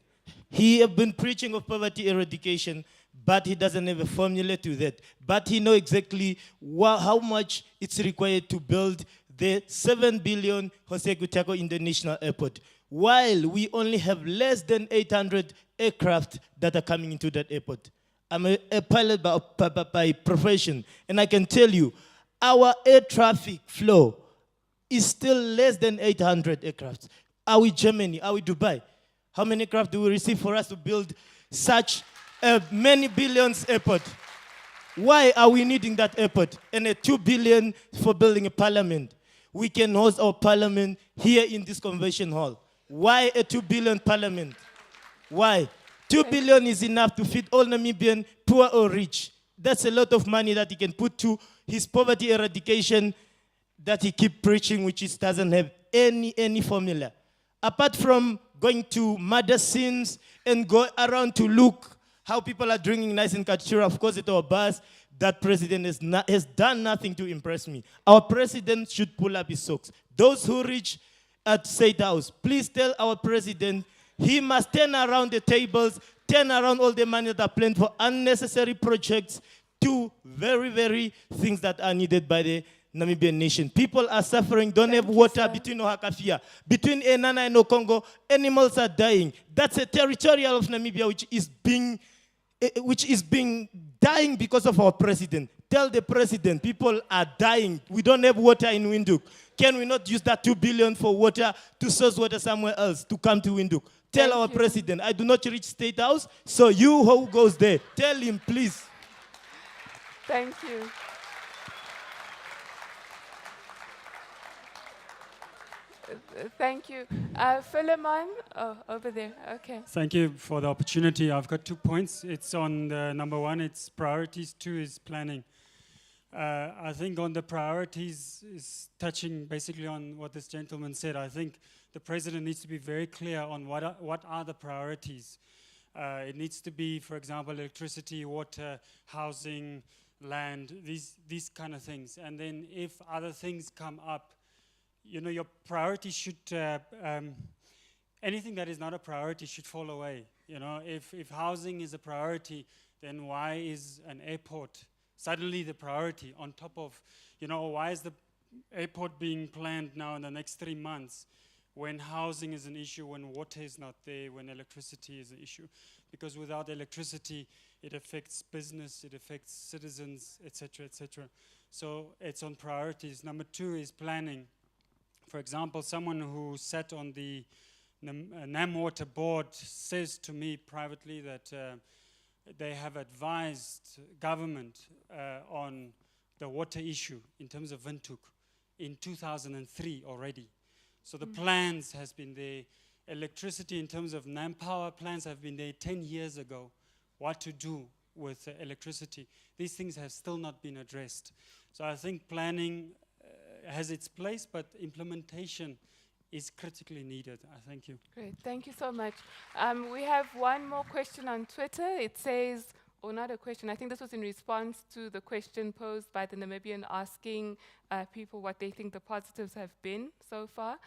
he has been preaching of poverty eradication, but he doesn't have a formula to that. But he knows exactly how much it's required to build the 7 billion Jose Gutierrez International Airport, while we only have less than 800 aircraft that are coming into that airport. I'm a pilot by profession, and I can tell you, our air traffic flow is still less than 800 aircraft. Are we Germany? Are we Dubai? How many aircraft do we receive for us to build such a many billions airport? Why are we needing that airport? And a 2 billion for building a parliament. We can host our parliament here in this convention hall. Why a 2 billion parliament? Why? 2 billion is enough to feed all Namibian, poor or rich. That's a lot of money that he can put to his poverty eradication that he keeps preaching, which doesn't have any formula. Apart from going to murder scenes and go around to look how people are drinking nice in Kachura, of course, at our bars, that president has done nothing to impress me. Our president should pull up his socks. Those who reach at State House, please tell our president he must turn around the tables, turn around all the money that are planned for unnecessary projects to very, very things that are needed by the Namibian nation. People are suffering, don't have water between Ohakafia. Between Enana and Okongo, animals are dying. That's a territorial of Namibia which is being dying because of our president. Tell the president, people are dying. We don't have water in Windhoek. Can we not use that 2 billion for water to source water somewhere else to come to Windhoek? Tell our president, I do not reach State House, so you who goes there, tell him, please. Thank you. Thank you. Philemon, over there, okay. Thank you for the opportunity. I've got 2 points. It's on the number 1, it's priorities, 2 is planning. I think on the priorities is touching basically on what this gentleman said. I think the president needs to be very clear on what are the priorities. It needs to be, for example, electricity, water, housing, land, these kind of things. And then if other things come up, you know, your priority should, anything that is not a priority should fall away. You know, if housing is a priority, then why is an airport suddenly the priority on top of, you know, why is the airport being planned now in the next 3 months when housing is an issue, when water is not there, when electricity is an issue? Because without electricity, it affects business, it affects citizens, etc., etc. So it's on priorities. Number 2 is planning. For example, someone who sat on the NAM Water board says to me privately that they have advised government on the water issue in terms of Windhoek in 2003 already. So the plans has been there. Electricity in terms of NAM power plans have been there 10 years ago. What to do with electricity. These things have still not been addressed. So I think planning has its place, but implementation is critically needed. Thank you. Great, thank you so much. We have one more question on Twitter. It says, or not a question, I think this was in response to the question posed by the Namibian asking people what they think the positives have been so far.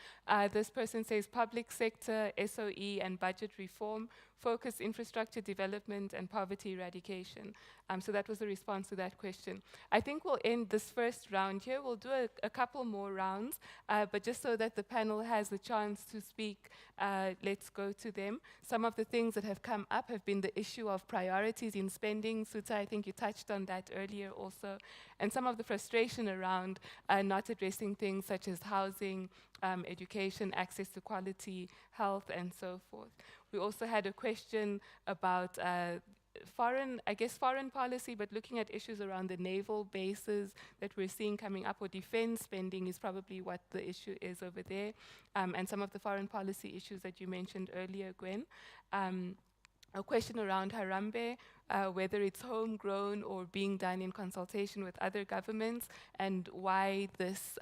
This person says public sector, SOE and budget reform, focus infrastructure development and poverty eradication. So that was the response to that question. I think we'll end this first round here. We'll do a couple more rounds, but just so that the panel has the chance to speak, let's go to them. Some of the things that have come up have been the issue of priorities in spending. Suta, I think you touched on that earlier also. And some of the frustration around not addressing things such as housing, education, access to quality, health, and so forth. We also had a question about foreign policy, but looking at issues around the naval bases that we're seeing coming up, or defense spending is probably what the issue is over there, and some of the foreign policy issues that you mentioned earlier, Gwen. A question around Harambee, whether it's homegrown or being done in consultation with other governments, and why this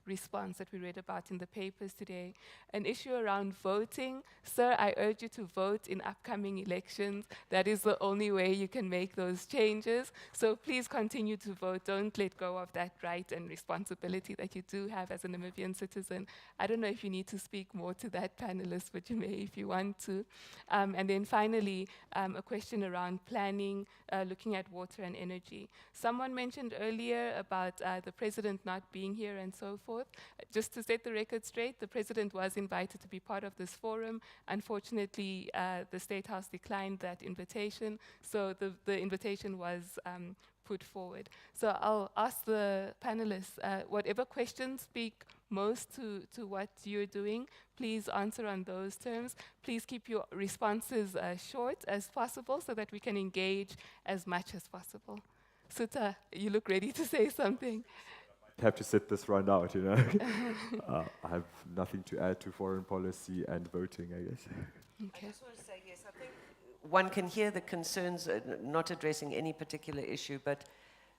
response that we read about in the papers today. An issue around voting. Sir, I urge you to vote in upcoming elections. That is the only way you can make those changes. So please continue to vote. Don't let go of that right and responsibility that you do have as a Namibian citizen. I don't know if you need to speak more to that, panelist, but you may if you want to. And then finally, a question around planning, looking at water and energy. Someone mentioned earlier about the president not being here and so forth. Just to set the record straight, the president was invited to be part of this forum. Unfortunately, the State House declined that invitation, so the invitation was put forward. So I'll ask the panelists, whatever questions speak most to what you're doing, please answer on those terms. Please keep your responses short as possible so that we can engage as much as possible. Suta, you look ready to say something. I have to sit this round out, you know. I have nothing to add to foreign policy and voting, I guess. Okay. I just want to say, yes, I think one can hear the concerns, not addressing any particular issue, but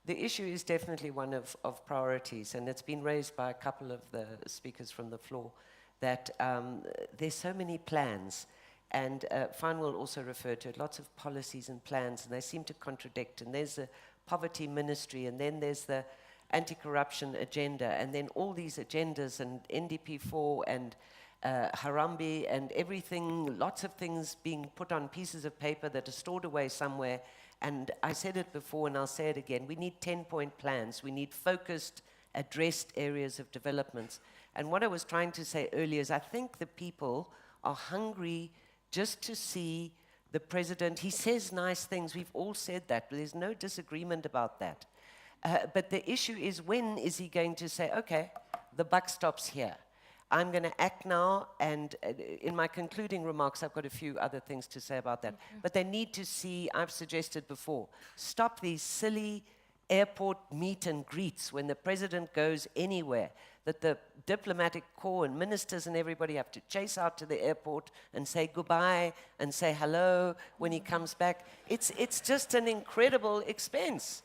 the issue is definitely one of priorities, and it's been raised by a couple of the speakers from the floor, that there's so many plans, and Fan will also refer to it, lots of policies and plans, and they seem to contradict, and there's the poverty ministry, and then there's the anti-corruption agenda, and then all these agendas, and NDP4, and Harambee, and everything, lots of things being put on pieces of paper that are stored away somewhere. And I said it before and I'll say it again, we need 10-point plans. We need focused addressed areas of developments. And what I was trying to say earlier is I think the people are hungry just to see the president. He says nice things. We've all said that. There's no disagreement about that. But the issue is, when is he going to say, okay, the buck stops here. I'm going to act now, and in my concluding remarks, I've got a few other things to say about that. Okay. But they need to see, I've suggested before, stop these silly airport meet and greets when the president goes anywhere, that the diplomatic corps and ministers and everybody have to chase out to the airport and say goodbye and say hello when he comes back. It's just an incredible expense.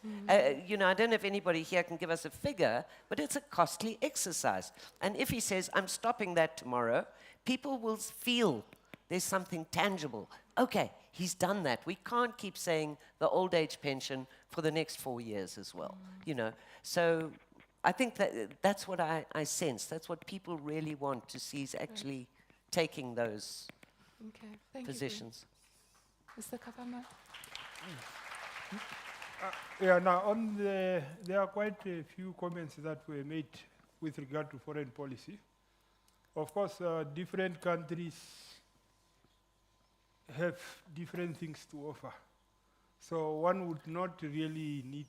You know, I don't know if anybody here can give us a figure, but it's a costly exercise. And if he says, I'm stopping that tomorrow, people will feel there's something tangible. Okay, he's done that. We can't keep saying the old age pension for the next 4 years as well, you know. So I think that's what I sense. That's what people really want to see, is actually taking those positions. Mr. Kapama? Yeah, now on there are quite a few comments that were made with regard to foreign policy. Of course, different countries have different things to offer. So one would not really need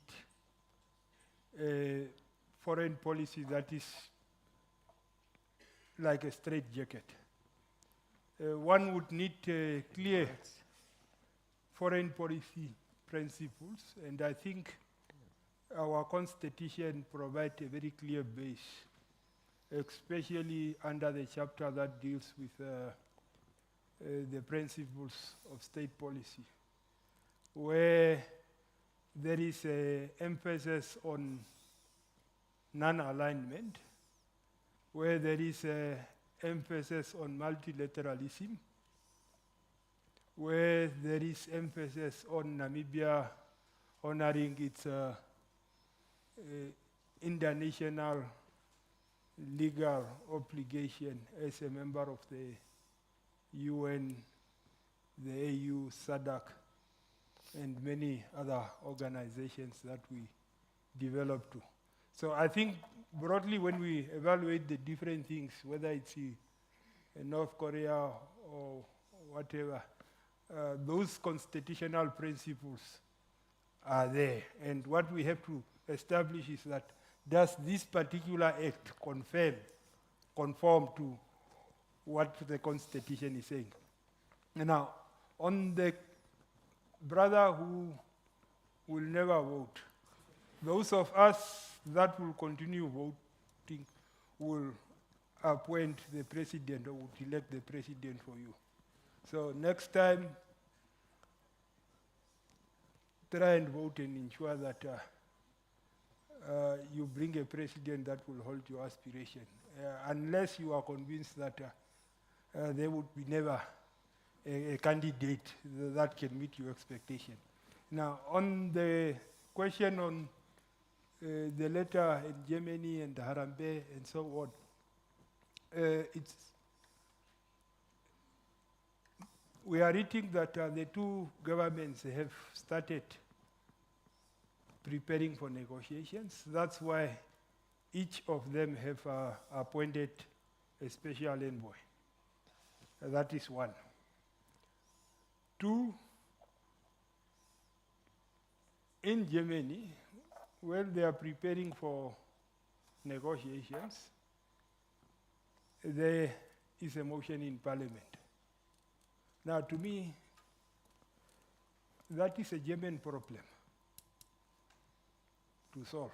a foreign policy that is like a straitjacket. One would need clear foreign policy principles, and I think our constitution provides a very clear base, especially under the chapter that deals with the principles of state policy, where there is an emphasis on non-alignment, where there is an emphasis on multilateralism, where there is emphasis on Namibia honoring its international legal obligation as a member of the UN, the AU, SADC, and many other organizations that we develop to. So I think broadly, when we evaluate the different things, whether it's North Korea or whatever, those constitutional principles are there. And what we have to establish is that, does this particular act conform to what the Constitution is saying? And now, on the brother who will never vote, those of us that will continue voting will appoint the president or would elect the president for you. So next time, try and vote and ensure that you bring a president that will hold your aspiration, unless you are convinced that there would be never a candidate that can meet your expectation. Now, on the question on the letter in Germany and Harambee and so on, we are reading that the two governments have started preparing for negotiations. That's why each of them have appointed a special envoy. That is one. Two, in Germany, when they are preparing for negotiations, there is a motion in parliament. Now, to me, that is a German problem to solve.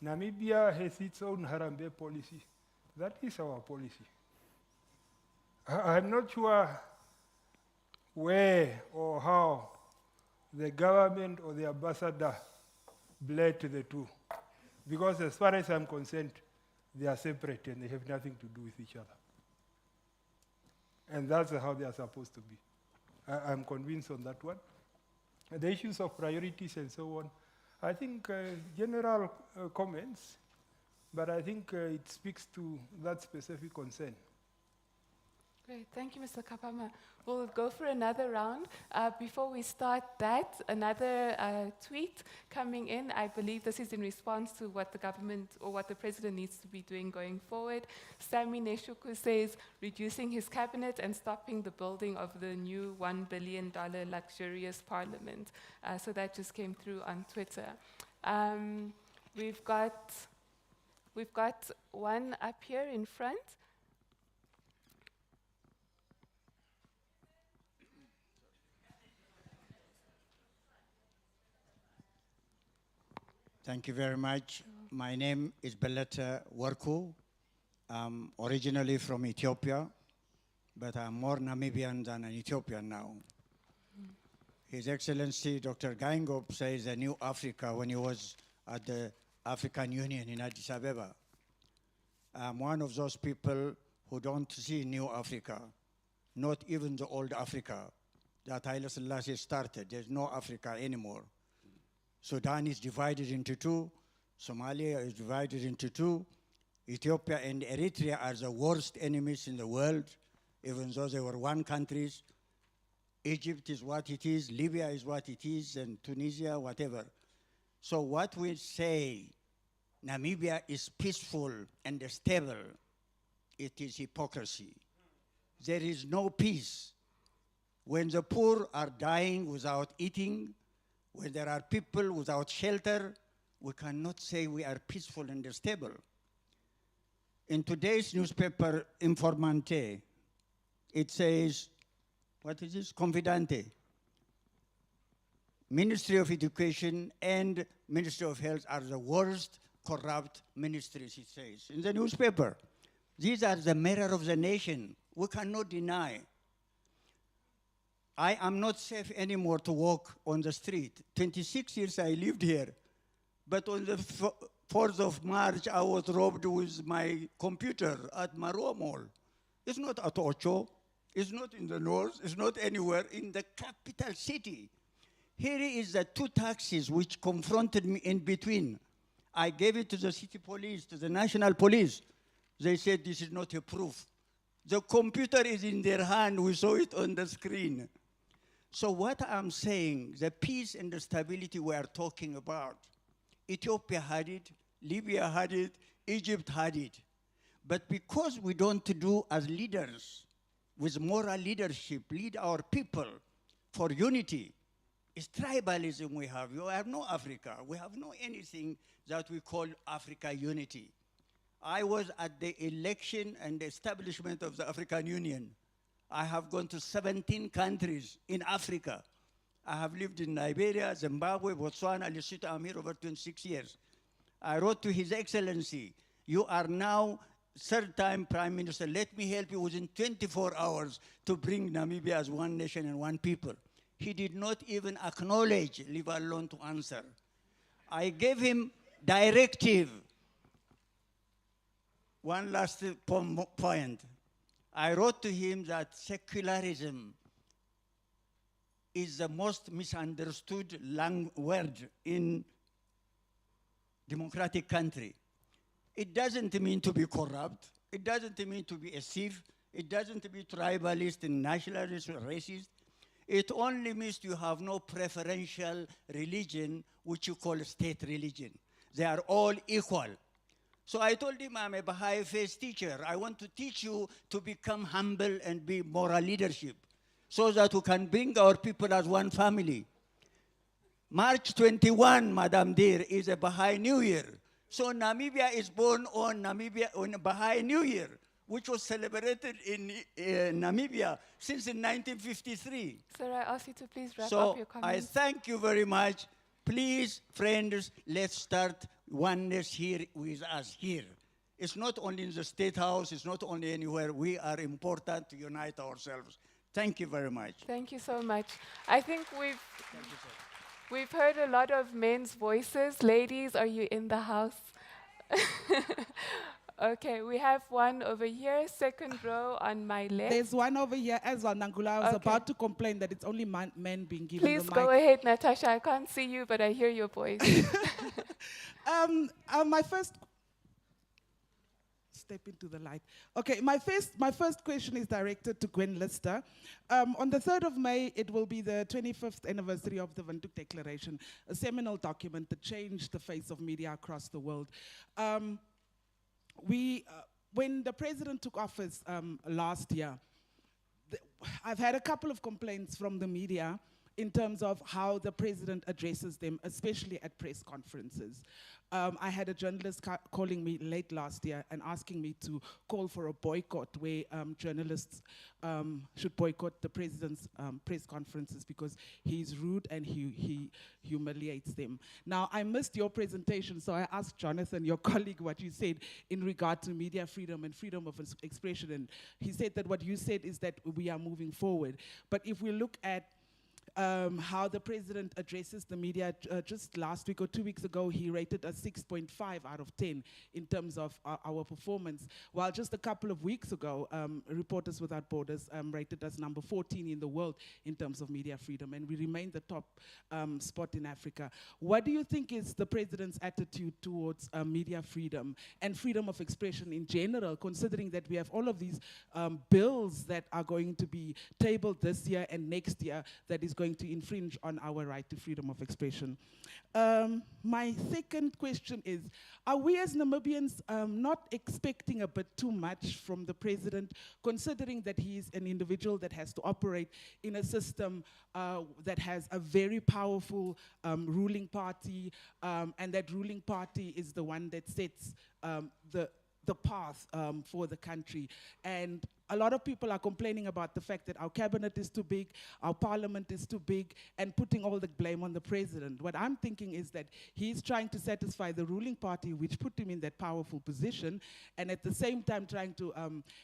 Namibia has its own Harambee policy. That is our policy. I'm not sure where or how the government or the ambassador bled the two. Because as far as I'm concerned, they are separate and they have nothing to do with each other. And that's how they are supposed to be. I'm convinced on that one. The issues of priorities and so on, I think general comments, but I think it speaks to that specific concern. Great, thank you, Mr. Kapama. We'll go for another round. Before we start that, another tweet coming in. I believe this is in response to what the government or what the president needs to be doing going forward. Sami Neshuku says reducing his cabinet and stopping the building of the new $1 billion luxurious parliament. So that just came through on Twitter. We've got one up here in front. Thank you very much. My name is Beleta Warku. I'm originally from Ethiopia, but I'm more Namibian than an Ethiopian now. His Excellency Dr. Gaingop says a new Africa when he was at the African Union in Addis Ababa. I'm one of those people who don't see new Africa, not even the old Africa that Haile Selassie started. There's no Africa anymore. Sudan is divided into two. Somalia is divided into two. Ethiopia and Eritrea are the worst enemies in the world, even though they were one country. Egypt is what it is, Libya is what it is, and Tunisia, whatever. So what we say, Namibia is peaceful and stable, it is hypocrisy. There is no peace. When the poor are dying without eating, when there are people without shelter, we cannot say we are peaceful and stable. In today's newspaper, Informante, it says, what is this? Confidante. Ministry of Education and Ministry of Health are the worst corrupt ministries, it says, in the newspaper. These are the mirror of the nation. We cannot deny. I am not safe anymore to walk on the street. 26 years I lived here, but on the 4th of March, I was robbed with my computer at Marua Mall. It's not at Ocho, it's not in the north, it's not anywhere in the capital city. Here is the two taxis which confronted me in between. I gave it to the city police, to the national police. They said this is not a proof. The computer is in their hand, we saw it on the screen. So what I'm saying, the peace and the stability we are talking about, Ethiopia had it, Libya had it, Egypt had it. But because we don't do as leaders, with moral leadership, lead our people for unity, it's tribalism we have. You have no Africa. We have no anything that we call Africa unity. I was at the election and the establishment of the African Union. I have gone to 17 countries in Africa. I have lived in Liberia, Zimbabwe, Botswana, Lesotho. I'm here over 26 years. I wrote to His Excellency, you are now third-time Prime Minister. Let me help you within 24 hours to bring Namibia as one nation and one people. He did not even acknowledge, leave alone to answer. I gave him directive. One last point. I wrote to him that secularism is the most misunderstood word in democratic country. It doesn't mean to be corrupt. It doesn't mean to be a thief. It doesn't mean tribalist and nationalist or racist. It only means you have no preferential religion, which you call state religion. They are all equal. So I told him, I'm a Baha'i faith teacher. I want to teach you to become humble and be moral leadership so that we can bring our people as one family. March 21, Madam Dear, is a Baha'i New Year. So Namibia is born on Baha'i New Year, which was celebrated in Namibia since in 1953. Sir, I ask you to please wrap up your comments. I thank you very much. Please, friends, let's start oneness here with us here. It's not only in the State House, it's not only anywhere. We are important to unite ourselves. Thank you very much. Thank you so much. I think we've heard a lot of men's voices. Ladies, are you in the house? Okay, we have one over here, second row on my left. There's one over here as well, Nangula. I was about to complain that it's only men being given Please the mic. go ahead, Natasha. I can't see you, but I hear your voice. My first... step into the light. Okay, my first question is directed to Gwen Lister. On the 3rd of May, it will be the 25th anniversary of the Windhoek Declaration, a seminal document that changed the face of media across the world. When the president took office last year, I've had a couple of complaints from the media in terms of how the president addresses them, especially at press conferences. I had a journalist calling me late last year and asking me to call for a boycott where journalists should boycott the president's press conferences because he's rude and he humiliates them. Now, I missed your presentation, so I asked Jonathan, your colleague, what you said in regard to media freedom and freedom of expression, and he said that what you said is that we are moving forward. But if we look at how the president addresses the media. Just last week or 2 weeks ago, he rated us 6.5 out of 10 in terms of our performance. While just a couple of weeks ago, Reporters Without Borders rated us number 14 in the world in terms of media freedom, and we remain the top spot in Africa. What do you think is the president's attitude towards media freedom and freedom of expression in general, considering that we have all of these bills that are going to be tabled this year and next year that is going to infringe on our right to freedom of expression? My second question is, are we as Namibians not expecting a bit too much from the president, considering that he is an individual that has to operate in a system that has a very powerful ruling party, and that ruling party is the one that sets the path for the country? And a lot of people are complaining about the fact that our cabinet is too big, our parliament is too big, and putting all the blame on the president. What I'm thinking is that he's trying to satisfy the ruling party, which put him in that powerful position, and at the same time trying to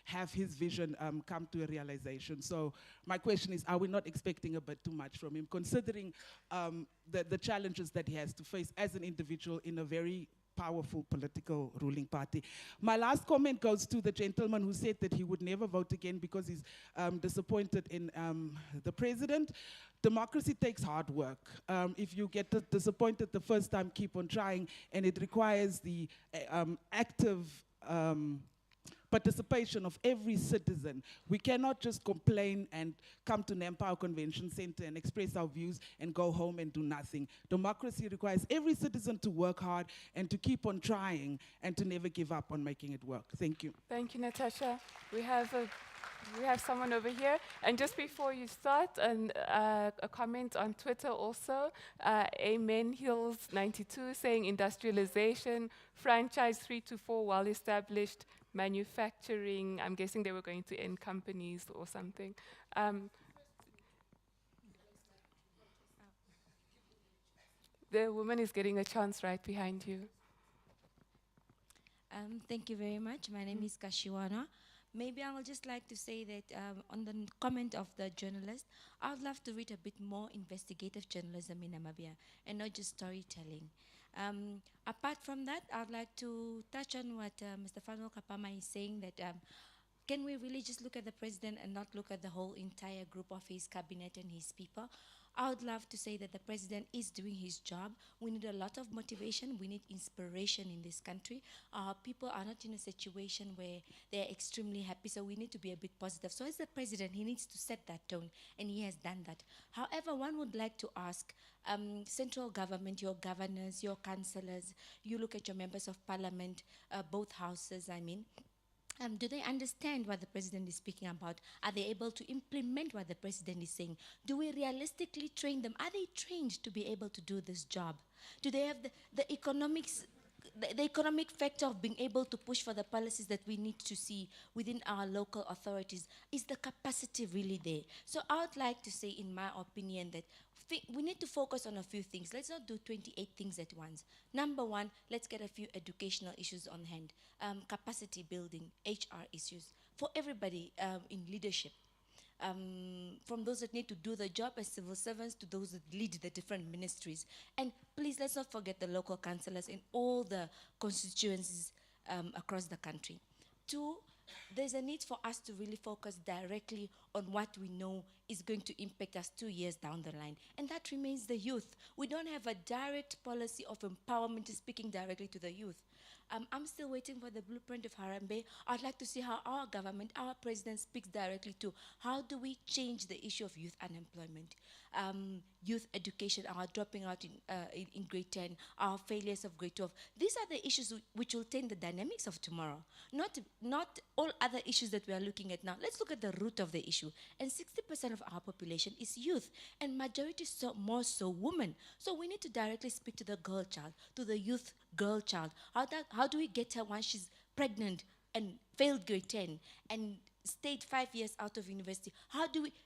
have his vision come to a realization. So my question is, are we not expecting a bit too much from him, considering the challenges that he has to face as an individual in a very powerful political ruling party? My last comment goes to the gentleman who said that he would never vote again because he's disappointed in the president. Democracy takes hard work. If you get disappointed the first time, keep on trying, and it requires the active participation of every citizen. We cannot just complain and come to Nampower Convention Center and express our views and go home and do nothing. Democracy requires every citizen to work hard and to keep on trying and to never give up on making it work. Thank you. Thank you, Natasha. We have someone over here. And just before you start, a comment on Twitter also. Amen Hills 92 saying industrialization, franchise 3 to 4 well established, manufacturing. I'm guessing they were going to end companies or something. The woman is getting a chance right behind you. Thank you very much. My name is Kashiwana. Maybe I would just like to say that on the comment of the journalist, I would love to read a bit more investigative journalism in Namibia and not just storytelling. Apart from that, I would like to touch on what Mr. Fanuel Kapama is saying, that can we really just look at the president and not look at the whole entire group of his cabinet and his people? I would love to say that the president is doing his job. We need a lot of motivation. We need inspiration in this country. Our people are not in a situation where they're extremely happy, so we need to be a bit positive. So as the president, he needs to set that tone, and he has done that. However, one would like to ask central government, your governors, your councillors, you look at your members of parliament, both houses, I mean, do they understand what the president is speaking about? Are they able to implement what the president is saying? Do we realistically train them? Are they trained to be able to do this job? Do they have the economics, the economic factor of being able to push for the policies that we need to see within our local authorities? Is the capacity really there? So I would like to say, in my opinion, that we need to focus on a few things. Let's not do 28 things at once. Number one, let's get a few educational issues on hand. Capacity building, HR issues, for everybody in leadership. From those that need to do the job as civil servants to those that lead the different ministries. And please, let's not forget the local councillors in all the constituencies across the country. Two, there's a need for us to really focus directly on what we know is going to impact us 2 years down the line, and that remains the youth. We don't have a direct policy of empowerment speaking directly to the youth. I'm still waiting for the blueprint of Harambee. I'd like to see how our government, our president speaks directly to how do we change the issue of youth unemployment, youth education, our dropping out in grade 10, our failures of grade 12. These are the issues which will change the dynamics of tomorrow, not all other issues that we are looking at now. Let's look at the root of the issue. And 60% of our population is youth, and majority more so women. So we need to directly speak to the girl child, to the youth girl child. How do we get her once she's pregnant and failed grade 10 and stayed 5 years out of university?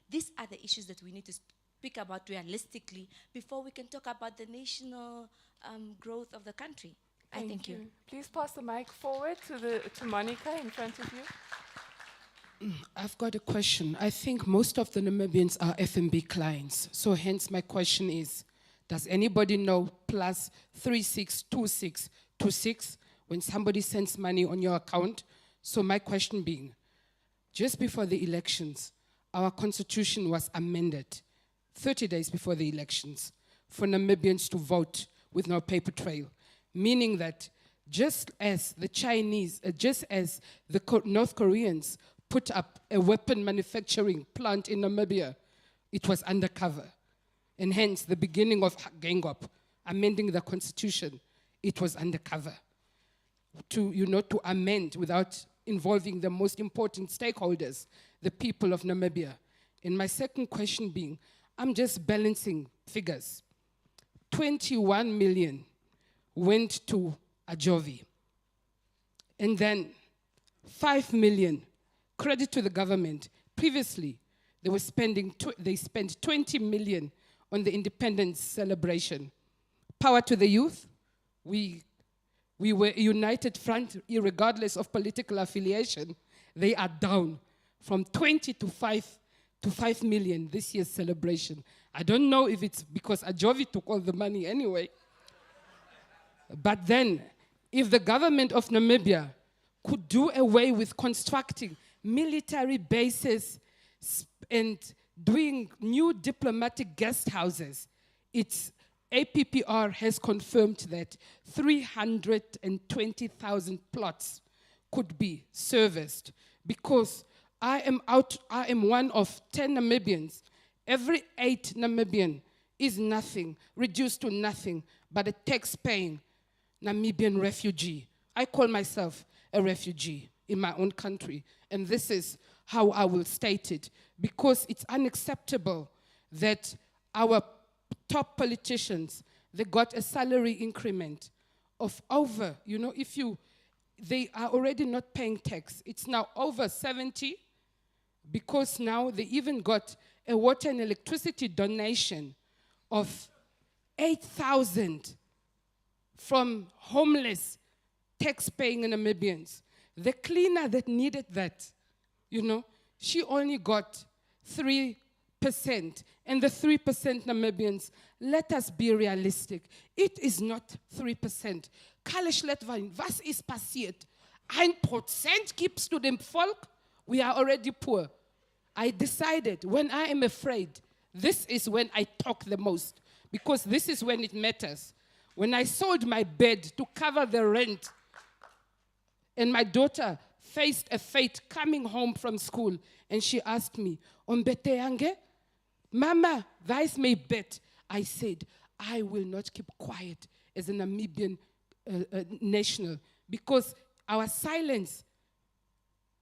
These are the issues that we need to speak about realistically before we can talk about the national growth of the country. I thank you. Please pass the mic forward to Monica in front of you. I've got a question. I think most of the Namibians are FNB clients. So hence my question is, does anybody know plus 362626 when somebody sends money on your account? So my question being, just before the elections, our constitution was amended 30 days before the elections for Namibians to vote with no paper trail, meaning that just as the Chinese, just as the North Koreans put up a weapon manufacturing plant in Namibia, it was undercover. And hence, the beginning of Gangop, amending the constitution, it was undercover. To amend without involving the most important stakeholders, the people of Namibia. And my second question being, I'm just balancing figures. 21 million went to Ajovi. And then 5 million, credit to the government. Previously, they spent 20 million on the independence celebration. Power to the youth. We were a united front, regardless of political affiliation. They are down from 20 to 5 million this year's celebration. I don't know if it's because Ajovi took all the money anyway. But then, if the government of Namibia could do away with constructing military bases and doing new diplomatic guest houses, its APPR has confirmed that 320,000 plots could be serviced, because I am one of 10 Namibians. Every 8 Namibian is nothing, reduced to nothing, but a tax-paying Namibian refugee. I call myself a refugee in my own country, and this is how I will state it, because it's unacceptable that our top politicians, they got a salary increment of over, they are already not paying tax. It's now over 70, because now they even got a water and electricity donation of 8,000 from homeless tax-paying Namibians. The cleaner that needed that, she only got 3%. And the 3% Namibians, let us be realistic. It is not 3%. Kalish Letvain, was is passiert? 1% keeps to them folk. We are already poor. I decided when I am afraid, this is when I talk the most, because this is when it matters. When I sold my bed to cover the rent, and my daughter faced a fate coming home from school, and she asked me, Ombete yange? Mama, vice may bet. I said, I will not keep quiet as a Namibian national, because our silence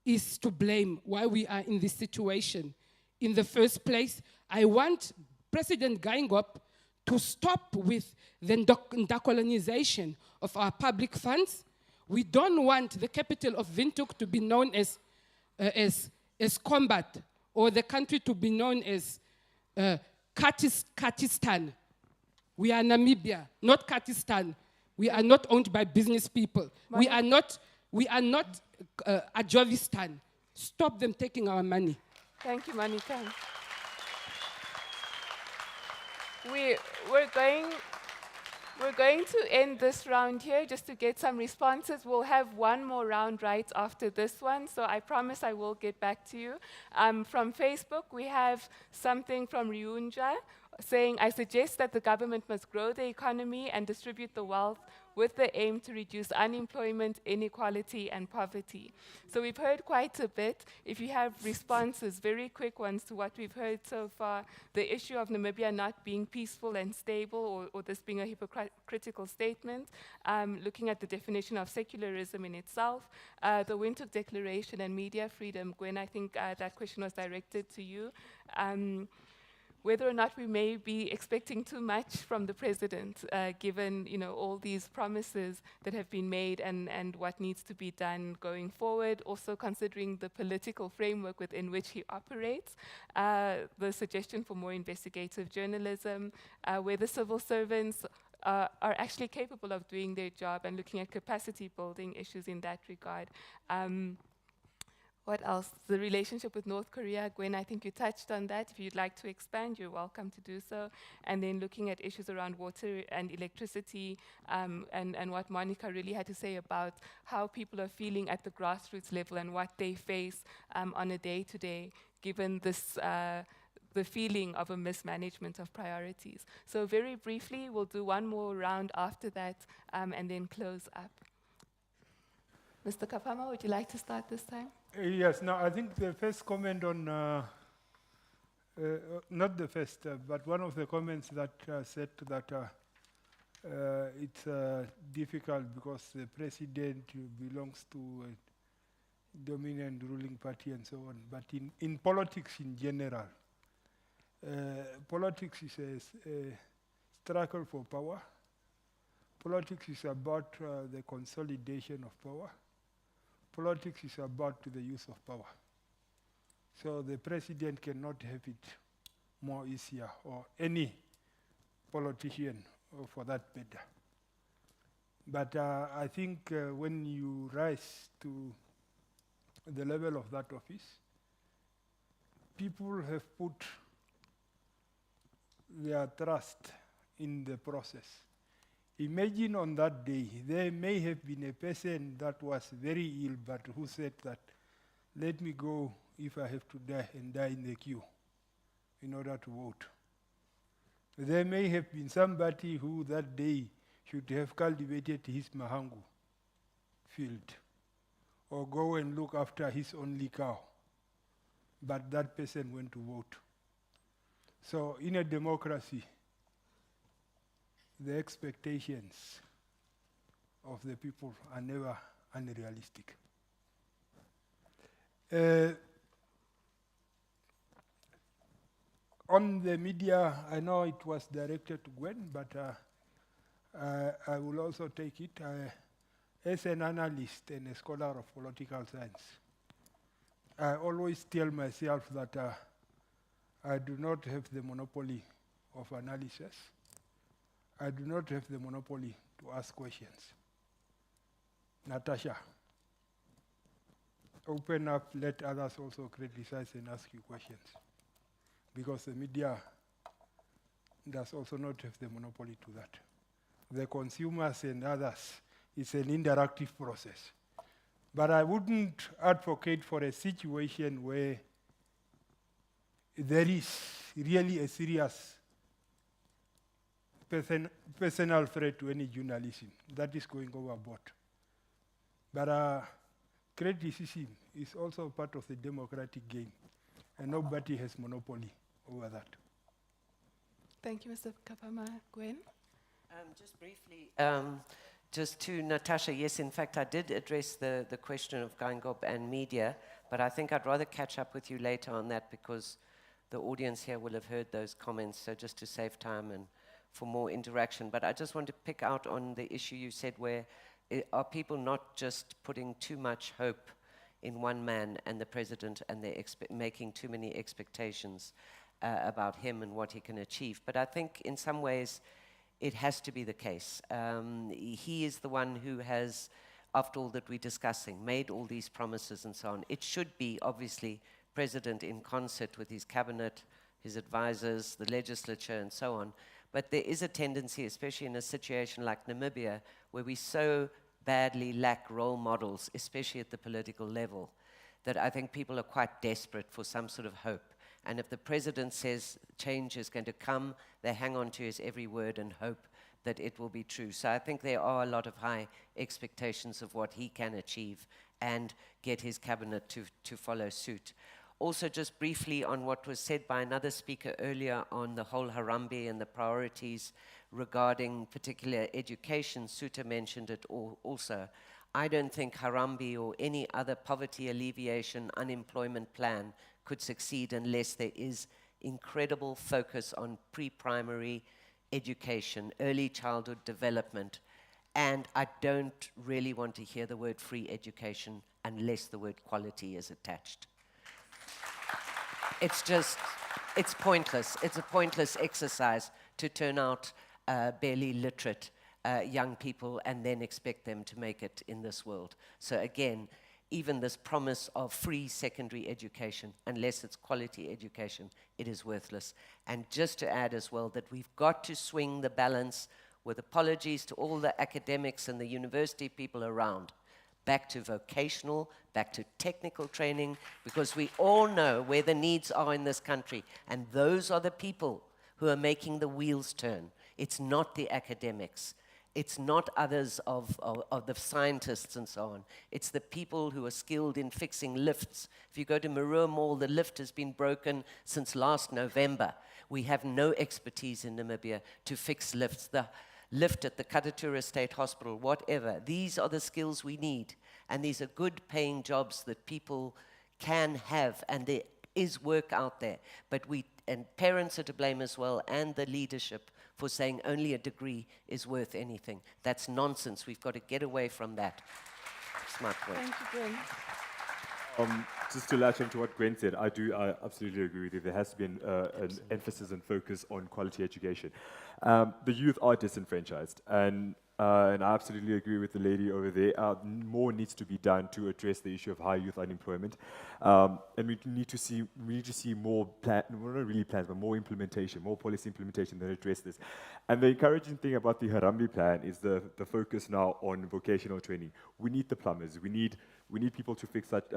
is to blame why we are in this situation. In the first place, I want President Gaingop to stop with the decolonization of our public funds. We don't want the capital of Windhoek to be known as Combat, or the country to be known as Katistan. We are Namibia, not Katistan. We are not owned by business people. We are not Ajovistan. Stop them taking our money. Thank you, Monica. We're going to end this round here just to get some responses. We'll have one more round right after this one, so I promise I will get back to you. From Facebook, we have something from Ryunja. saying, I suggest that the government must grow the economy and distribute the wealth with the aim to reduce unemployment, inequality, and poverty. So we've heard quite a bit. If you have responses, very quick ones to what we've heard so far, the issue of Namibia not being peaceful and stable, or this being a hypocritical statement, looking at the definition of secularism in itself, the Windhoek Declaration and media freedom. Gwen, I think that question was directed to you. Whether or not we may be expecting too much from the president, given all these promises that have been made and what needs to be done going forward, also considering the political framework within which he operates, the suggestion for more investigative journalism, where the civil servants are actually capable of doing their job, and looking at capacity building issues in that regard. What else? The relationship with North Korea. Gwen, I think you touched on that. If you'd like to expand, you're welcome to do so. And then looking at issues around water and electricity, and what Monica really had to say about how people are feeling at the grassroots level and what they face on a day-to-day, given this the feeling of a mismanagement of priorities. So very briefly, we'll do one more round after that, and then close up. Mr. Kapama, would you like to start this time? Yes, now I think the first comment on, not the first, but one of the comments that said that it's difficult because the president belongs to a dominant ruling party and so on. But in politics in general, politics is a struggle for power. Politics is about the consolidation of power. Politics is about the use of power. So the president cannot have it more easier, or any politician for that matter. But I think when you rise to the level of that office, people have put their trust in the process. Imagine on that day, there may have been a person that was very ill, but who said that, let me go if I have to die, and die in the queue in order to vote. There may have been somebody who that day should have cultivated his mahangu field, or go and look after his only cow, but that person went to vote. So in a democracy, the expectations of the people are never unrealistic. On the media, I know it was directed to Gwen, but I will also take it. As an analyst and a scholar of political science, I always tell myself that I do not have the monopoly of analysis. I do not have the monopoly to ask questions. Natasha, open up, let others also criticize and ask you questions. Because the media does also not have the monopoly to that. The consumers and others, it's an interactive process. But I wouldn't advocate for a situation where there is really a serious personal threat to any journalism. That is going overboard. But criticism is also part of the democratic game, and nobody has monopoly over that. Thank you, Mr. Kapama. Gwen? Just briefly, just to Natasha, yes, in fact, I did address the question of Gangop and media, but I think I'd rather catch up with you later on that, because the audience here will have heard those comments, so just to save time and for more interaction. But I just want to pick out on the issue you said, where are people not just putting too much hope in one man and the president, and they're making too many expectations about him and what he can achieve. But I think in some ways it has to be the case. He is the one who has, after all that we're discussing, made all these promises and so on. It should be, obviously, president in concert with his cabinet, his advisors, the legislature, and so on. But there is a tendency, especially in a situation like Namibia, where we so badly lack role models, especially at the political level, that I think people are quite desperate for some sort of hope. And if the president says change is going to come, they hang on to his every word and hope that it will be true. So I think there are a lot of high expectations of what he can achieve and get his cabinet to follow suit. Also, just briefly on what was said by another speaker earlier on the whole Harambee and the priorities regarding particular education, Suta mentioned it also. I don't think Harambee or any other poverty alleviation unemployment plan could succeed unless there is incredible focus on pre-primary education, early childhood development. And I don't really want to hear the word free education unless the word quality is attached. It's pointless. It's a pointless exercise to turn out barely literate young people and then expect them to make it in this world. So again, even this promise of free secondary education, unless it's quality education, it is worthless. And just to add as well that we've got to swing the balance, with apologies to all the academics and the university people around, back to vocational, back to technical training, because we all know where the needs are in this country, and those are the people who are making the wheels turn. It's not the academics. It's not others of the scientists and so on. It's the people who are skilled in fixing lifts. If you go to Marua Mall, the lift has been broken since last November. We have no expertise in Namibia to fix lifts. The lift at the Katatura State Hospital, whatever. These are the skills we need. And these are good paying jobs that people can have. And there is work out there. And parents are to blame as well, and the leadership, for saying only a degree is worth anything. That's nonsense. We've got to get away from that. Smart work. Thank you, Gwen. Just to latch onto what Gwen said, I absolutely agree with you. There has to be an emphasis and focus on quality education. The youth are disenfranchised, and I absolutely agree with the lady over there. More needs to be done to address the issue of high youth unemployment, and we need to see more not really plans, but more implementation, more policy implementation that address this. And the encouraging thing about the Harambee plan is the focus now on vocational training. We need the plumbers. We need people to fix that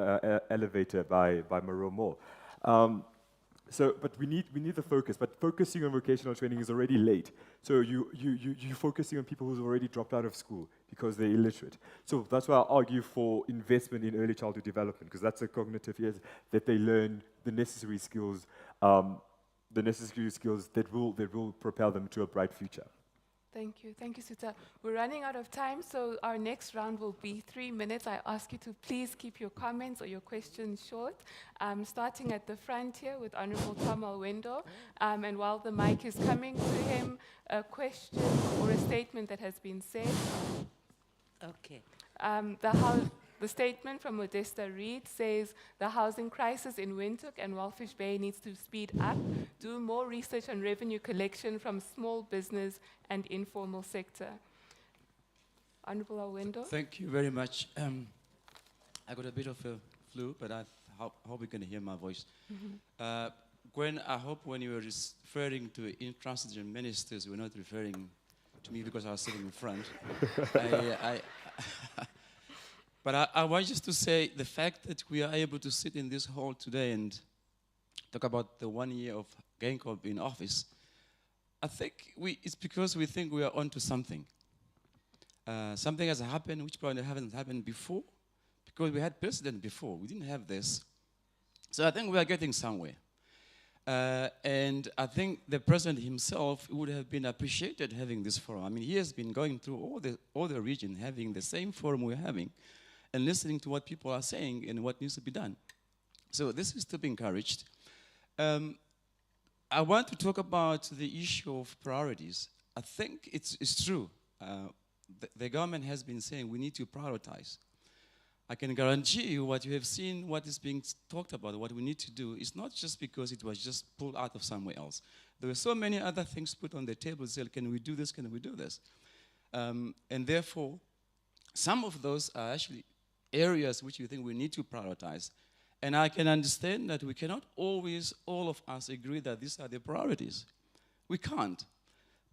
elevator by Marua Mall. But we need the focus. But focusing on vocational training is already late. So you're focusing on people who've already dropped out of school because they're illiterate. So that's why I argue for investment in early childhood development, because that's a cognitive years that they learn the necessary skills that will propel them to a bright future. Thank you, Suta. We're running out of time, so our next round will be 3 minutes. I ask you to please keep your comments or your questions short. Starting at the front here with Honorable Tom Alwendo, and while the mic is coming to him, a question or a statement that has been said. Okay. The statement from Modesta Reed says the housing crisis in Windhoek and Walfish Bay needs to speed up, do more research on revenue collection from small business and informal sector. Honorable Alwendo. Thank you very much. I got a bit of a flu, but I hope you can hear my voice. Mm-hmm. Gwen, I hope when you were referring to intransigent ministers, you were not referring to me because I was sitting in front. But I want just to say the fact that we are able to sit in this hall today and talk about the 1 year of Geingob in office, I think it's because we think we are onto something. Something has happened which probably hasn't happened before, because we had president before. We didn't have this. So I think we are getting somewhere. And I think the president himself would have been appreciated having this forum. I mean, he has been going through all the region, having the same forum we're having, and listening to what people are saying and what needs to be done. So this is to be encouraged. I want to talk about the issue of priorities. I think it's true. The government has been saying we need to prioritize. I can guarantee you what you have seen, what is being talked about, what we need to do, is not just because it was just pulled out of somewhere else. There were so many other things put on the table, said, can we do this, can we do this? And therefore, some of those are actually areas which you think we need to prioritize. And I can understand that we cannot always, all of us, agree that these are the priorities. We can't.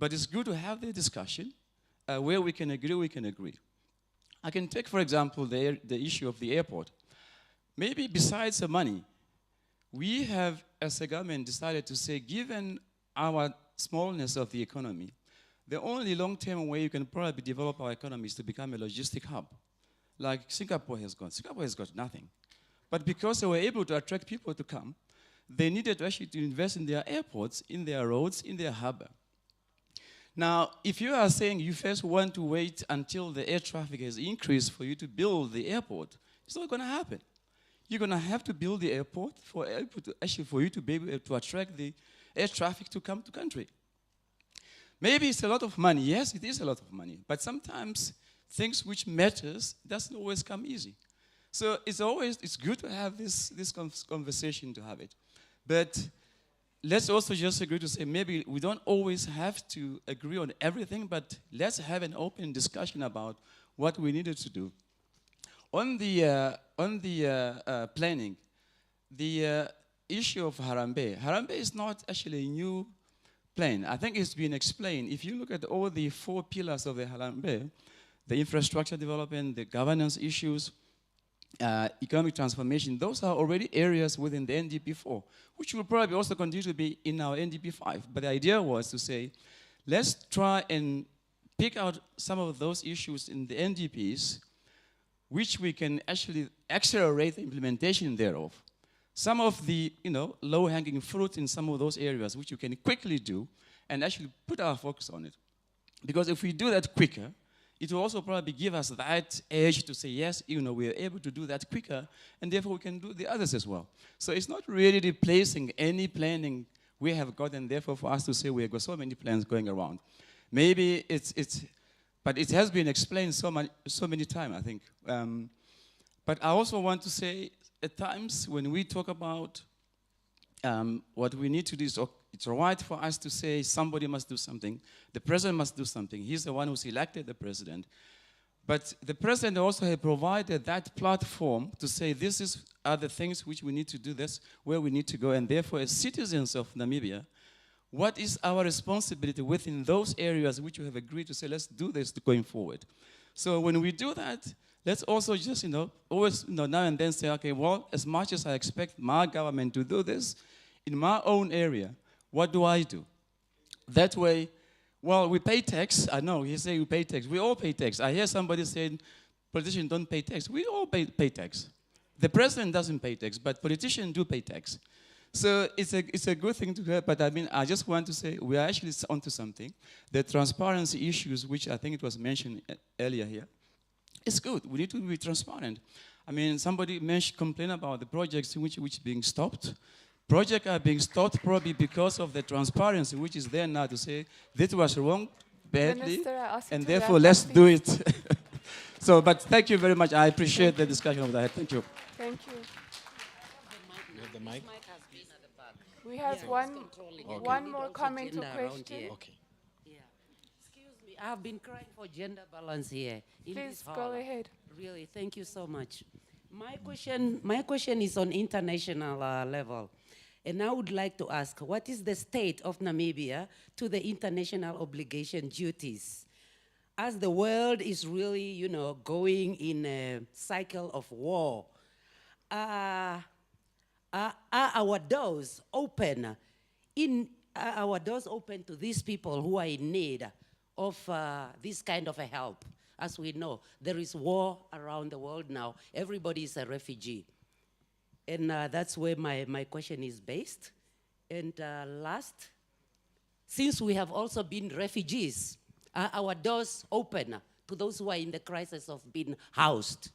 But it's good to have the discussion. Where we can agree, we can agree. I can take, for example, the issue of the airport. Maybe besides the money, we have as a government, decided to say, given our smallness of the economy, the only long-term way you can probably develop our economy is to become a logistic hub, like Singapore has got. Singapore has got nothing. But because they were able to attract people to come, they needed to actually to invest in their airports, in their roads, in their harbor. Now, if you are saying you first want to wait until the air traffic has increased for you to build the airport, it's not going to happen. You're going to have to build the airport for you to be able to attract the air traffic to come to country. Maybe it's a lot of money. Yes, it is a lot of money. But sometimes things which matters doesn't always come easy. So it's good to have this conversation to have it. But let's also just agree to say maybe we don't always have to agree on everything, but let's have an open discussion about what we needed to do. On the planning, the issue of Harambee. Harambee is not actually a new plan. I think it's been explained. If you look at all the 4 pillars of the Harambee, the infrastructure development, the governance issues, economic transformation, those are already areas within the NDP4, which will probably also continue to be in our NDP5. But the idea was to say, let's try and pick out some of those issues in the NDPs, which we can actually accelerate the implementation thereof. Some of the low-hanging fruit in some of those areas, which you can quickly do, and actually put our focus on it. Because if we do that quicker, it will also probably give us that edge to say, yes, we are able to do that quicker, and therefore we can do the others as well. So it's not really replacing any planning we have got, and therefore for us to say we have got so many plans going around. Maybe but it has been explained so many times, I think. But I also want to say, at times when we talk about what we need to do, it's right for us to say somebody must do something. The president must do something. He's the one who's elected the president. But the president also has provided that platform to say these are the things which we need to do, this where we need to go. And therefore, as citizens of Namibia, what is our responsibility within those areas which we have agreed to say, let's do this going forward. So when we do that, let's also just, always now and then say, okay, well, as much as I expect my government to do this, in my own area, what do I do? That way, well, we pay tax. I know, he say we pay tax. We all pay tax. I hear somebody saying politicians don't pay tax. We all pay tax. The president doesn't pay tax, but politicians do pay tax. So it's a good thing to hear, but I just want to say we are actually onto something. The transparency issues, which I think it was mentioned earlier here, it's good. We need to be transparent. Somebody complained about the projects which are being stopped. Projects are being stopped probably because of the transparency which is there now to say this was wrong badly, Minister, and therefore let's do it. So, but thank you very much. I appreciate the discussion of that. Thank you. Thank you. You have the mic? We have one more comment or question. Okay. Excuse me, I've been crying for gender balance here. Please go ahead. Really, thank you so much. My question is on international level. And I would like to ask, what is the state of Namibia to the international obligation duties? As the world is really, going in a cycle of war, are our doors open? Are our doors open to these people who are in need of this kind of a help? As we know, there is war around the world now. Everybody is a refugee. And that's where my question is based. And last, since we have also been refugees, are our doors open to those who are in the crisis of being housed?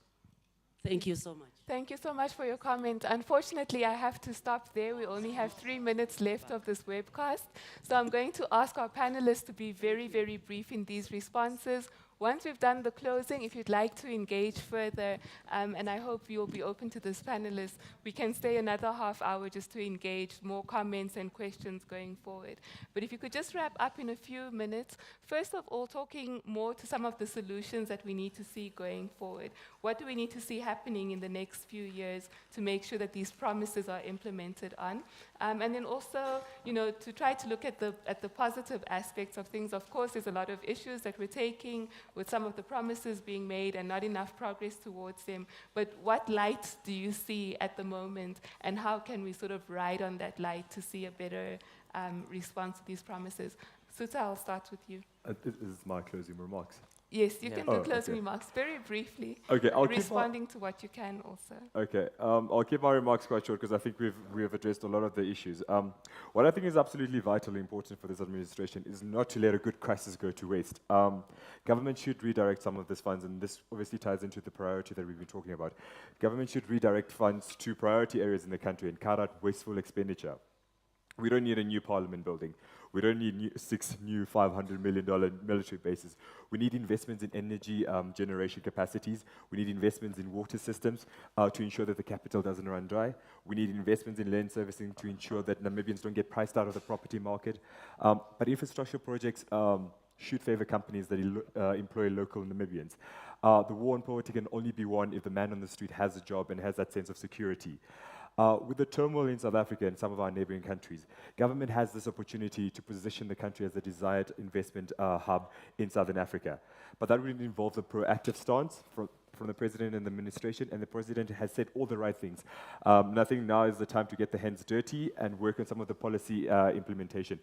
Thank you so much. Thank you so much for your comment. Unfortunately, I have to stop there. We only have 3 minutes left of this webcast. So I'm going to ask our panelists to be very, very brief in these responses. Once we've done the closing, if you'd like to engage further, and I hope you'll be open to this, panelists, we can stay another half hour just to engage more comments and questions going forward. But if you could just wrap up in a few minutes, first of all, talking more to some of the solutions that we need to see going forward. What do we need to see happening in the next few years to make sure that these promises are implemented on? And then also, to try to look at the positive aspects of things. Of course, there's a lot of issues that we're taking with some of the promises being made and not enough progress towards them. But what light do you see at the moment, and how can we sort of ride on that light to see a better response to these promises? Suta, I'll start with you. This is my closing remarks. Yes, you can do closing okay. remarks very briefly. Okay, I'll responding to what you can also. Okay, I'll keep my remarks quite short because I think we have addressed a lot of the issues. What I think is absolutely vitally important for this administration is not to let a good crisis go to waste. Government should redirect some of these funds, and this obviously ties into the priority that we've been talking about. Government should redirect funds to priority areas in the country and cut out wasteful expenditure. We don't need a new parliament building. We don't need six new $500 million military bases. We need investments in energy generation capacities. We need investments in water systems to ensure that the capital doesn't run dry. We need investments in land servicing to ensure that Namibians don't get priced out of the property market. But infrastructure projects should favor companies that employ local Namibians. The war on poverty can only be won if the man on the street has a job and has that sense of security. With the turmoil in South Africa and some of our neighboring countries, government has this opportunity to position the country as a desired investment hub in Southern Africa. But that would involve a proactive stance from the president and the administration, and the president has said all the right things. I think now is the time to get the hands dirty and work on some of the policy implementation.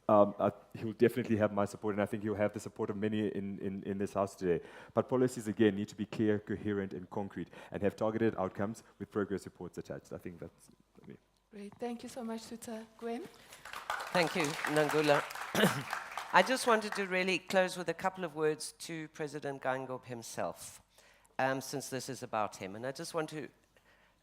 He'll definitely have my support, and I think he'll have the support of many in this house today. But policies, again, need to be clear, coherent, and concrete, and have targeted outcomes with progress reports attached. I think that's me. Great. Thank you so much, Suta. Gwen? Thank you, Nangula. I just wanted to really close with a couple of words to President Geingob himself, since this is about him. And I just want to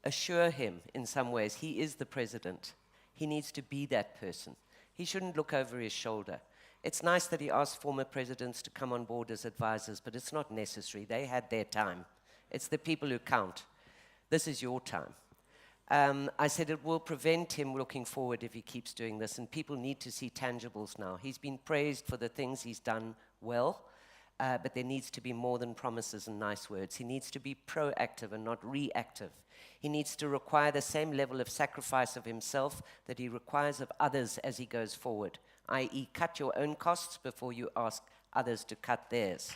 assure him, in some ways, he is the president. He needs to be that person. He shouldn't look over his shoulder. It's nice that he asked former presidents to come on board as advisors, but it's not necessary. They had their time. It's the people who count. This is your time. I said it will prevent him looking forward if he keeps doing this, and people need to see tangibles now. He's been praised for the things he's done well, but there needs to be more than promises and nice words. He needs to be proactive and not reactive. He needs to require the same level of sacrifice of himself that he requires of others as he goes forward, i.e., cut your own costs before you ask others to cut theirs.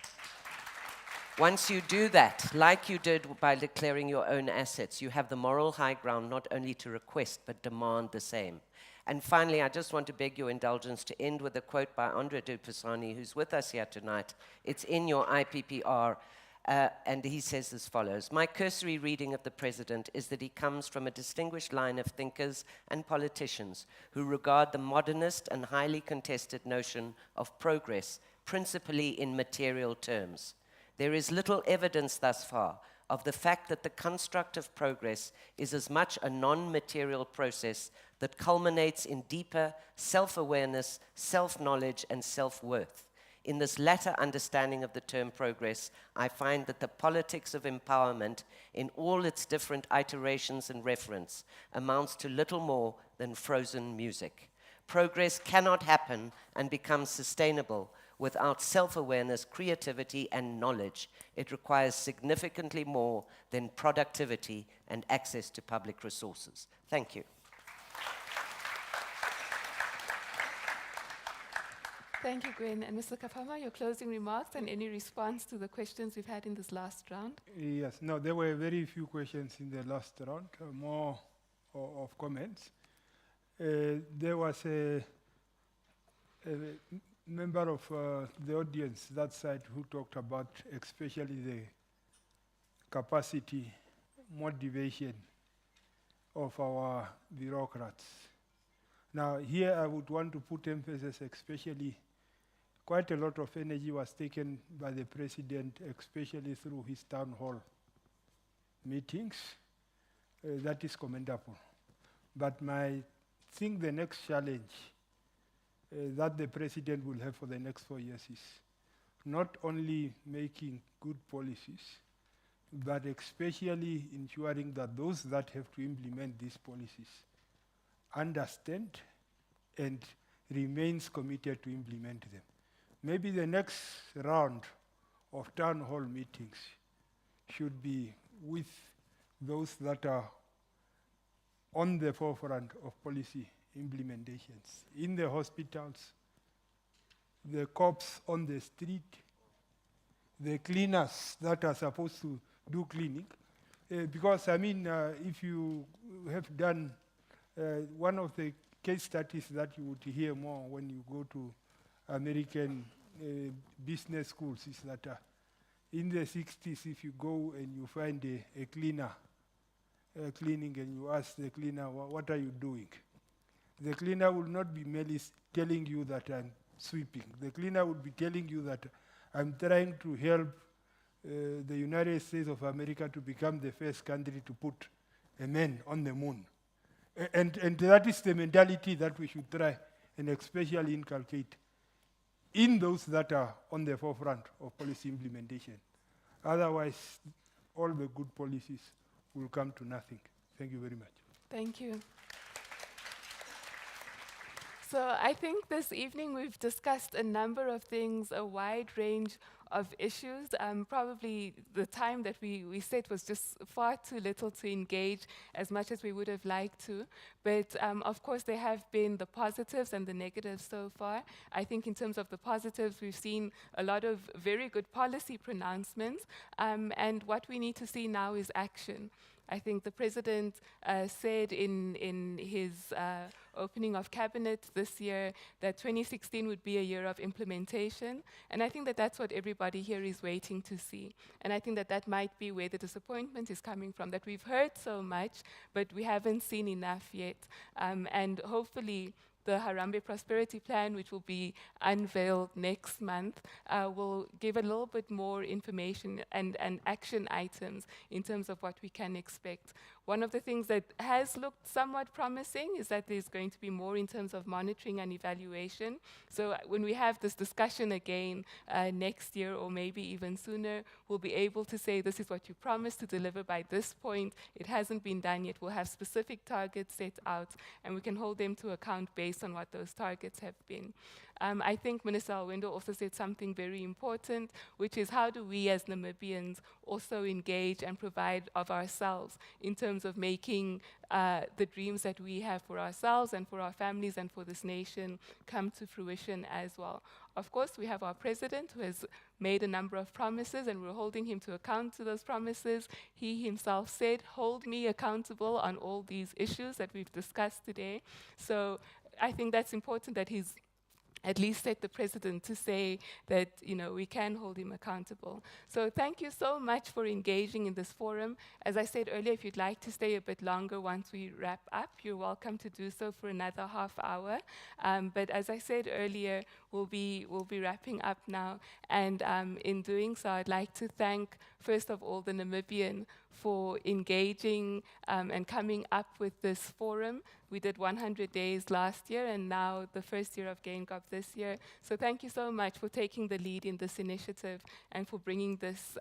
Once you do that, like you did by declaring your own assets, you have the moral high ground not only to request, but demand the same. And finally, I just want to beg your indulgence to end with a quote by Andre de Pisani, who's with us here tonight. It's in your IPPR, and he says as follows: "My cursory reading of the president is that he comes from a distinguished line of thinkers and politicians who regard the modernist and highly contested notion of progress principally in material terms. There is little evidence thus far of the fact that the construct of progress is as much a non-material process that culminates in deeper self-awareness, self-knowledge, and self-worth. In this latter understanding of the term progress, I find that the politics of empowerment in all its different iterations and reference amounts to little more than frozen music. Progress cannot happen and become sustainable without self-awareness, creativity, and knowledge. It requires significantly more than productivity and access to public resources." Thank you. Thank you, Gwen. And Mr. Kafama, your closing remarks and any response to the questions we've had in this last round? Yes, no, there were very few questions in the last round, more of comments. There was a member of the audience that side who talked about especially the capacity, motivation of our bureaucrats. Now, here I would want to put emphasis, especially quite a lot of energy was taken by the president, especially through his town hall meetings. That is commendable. But I think the next challenge that the president will have for the next 4 years is not only making good policies, but especially ensuring that those that have to implement these policies understand and remains committed to implement them. Maybe the next round of town hall meetings should be with those that are on the forefront of policy implementations. In the hospitals, the cops on the street, the cleaners that are supposed to do cleaning. Because, I mean, if you have done one of the case studies that you would hear more when you go to American business schools is that in the 60s, if you go and you find a cleaner cleaning and you ask the cleaner, what are you doing? The cleaner will not be merely telling you that I'm sweeping. The cleaner would be telling you that I'm trying to help the United States of America to become the first country to put a man on the moon. And that is the mentality that we should try and especially inculcate in those that are on the forefront of policy implementation. Otherwise, all the good policies will come to nothing. Thank you very much. Thank you. So I think this evening we've discussed a number of things, a wide range of issues. Probably the time that we set was just far too little to engage as much as we would have liked to. But of course, there have been the positives and the negatives so far. I think in terms of the positives, we've seen a lot of very good policy pronouncements. And what we need to see now is action. I think the president said in his opening of cabinet this year that 2016 would be a year of implementation. And I think that that's what everybody here is waiting to see. And I think that that might be where the disappointment is coming from, that we've heard so much, but we haven't seen enough yet. And hopefully, the Harambee Prosperity Plan, which will be unveiled next month, will give a little bit more information and action items in terms of what we can expect. One of the things that has looked somewhat promising is that there's going to be more in terms of monitoring and evaluation. So when we have this discussion again next year or maybe even sooner, we'll be able to say this is what you promised to deliver by this point. It hasn't been done yet. We'll have specific targets set out and we can hold them to account based on what those targets have been. I think Minister Alwendo also said something very important, which is how do we as Namibians also engage and provide of ourselves in terms of making the dreams that we have for ourselves and for our families and for this nation come to fruition as well. Of course, we have our president who has made a number of promises and we're holding him to account to those promises. He himself said, hold me accountable on all these issues that we've discussed today. So I think that's important that he's at least set the precedent to say that, you know, we can hold him accountable. So thank you so much for engaging in this forum. As I said earlier, if you'd like to stay a bit longer once we wrap up, you're welcome to do so for another half hour. But as I said earlier, we'll be wrapping up now. And in doing so, I'd like to thank, first of all, the Namibian for engaging and coming up with this forum. We did 100 days last year and now the first year of GameGov this year. So thank you so much for taking the lead in this initiative and for bringing this,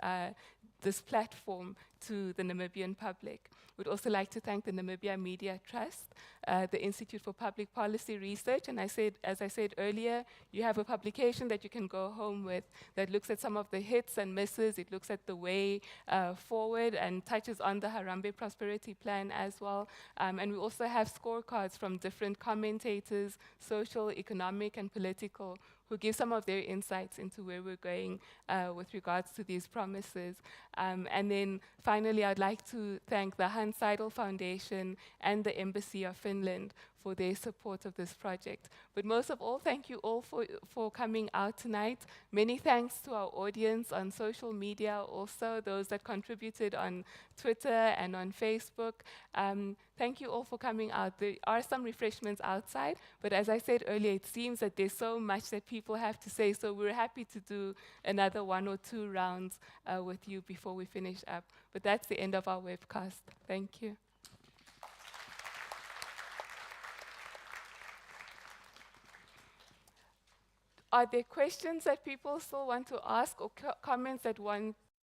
this platform to the Namibian public. We'd also like to thank the Namibia Media Trust, the Institute for Public Policy Research, and as I said earlier, you have a publication that you can go home with that looks at some of the hits and misses. It looks at the way forward and touches on the Harambee Prosperity Plan as well. And we also have scorecards from different commentators, social, economic, and political, who give some of their insights into where we're going with regards to these promises. And then finally, I'd like to thank the Hans Seidel Foundation and the Embassy of Finland for their support of this project. But most of all, thank you all for coming out tonight. Many thanks to our audience on social media, also those that contributed on Twitter and on Facebook. Thank you all for coming out. There are some refreshments outside, but as I said earlier, it seems that there's so much that people have to say, so we're happy to do another 1 or 2 rounds with you before we finish up. But that's the end of our webcast. Thank you. Are there questions that people still want to ask or comments that want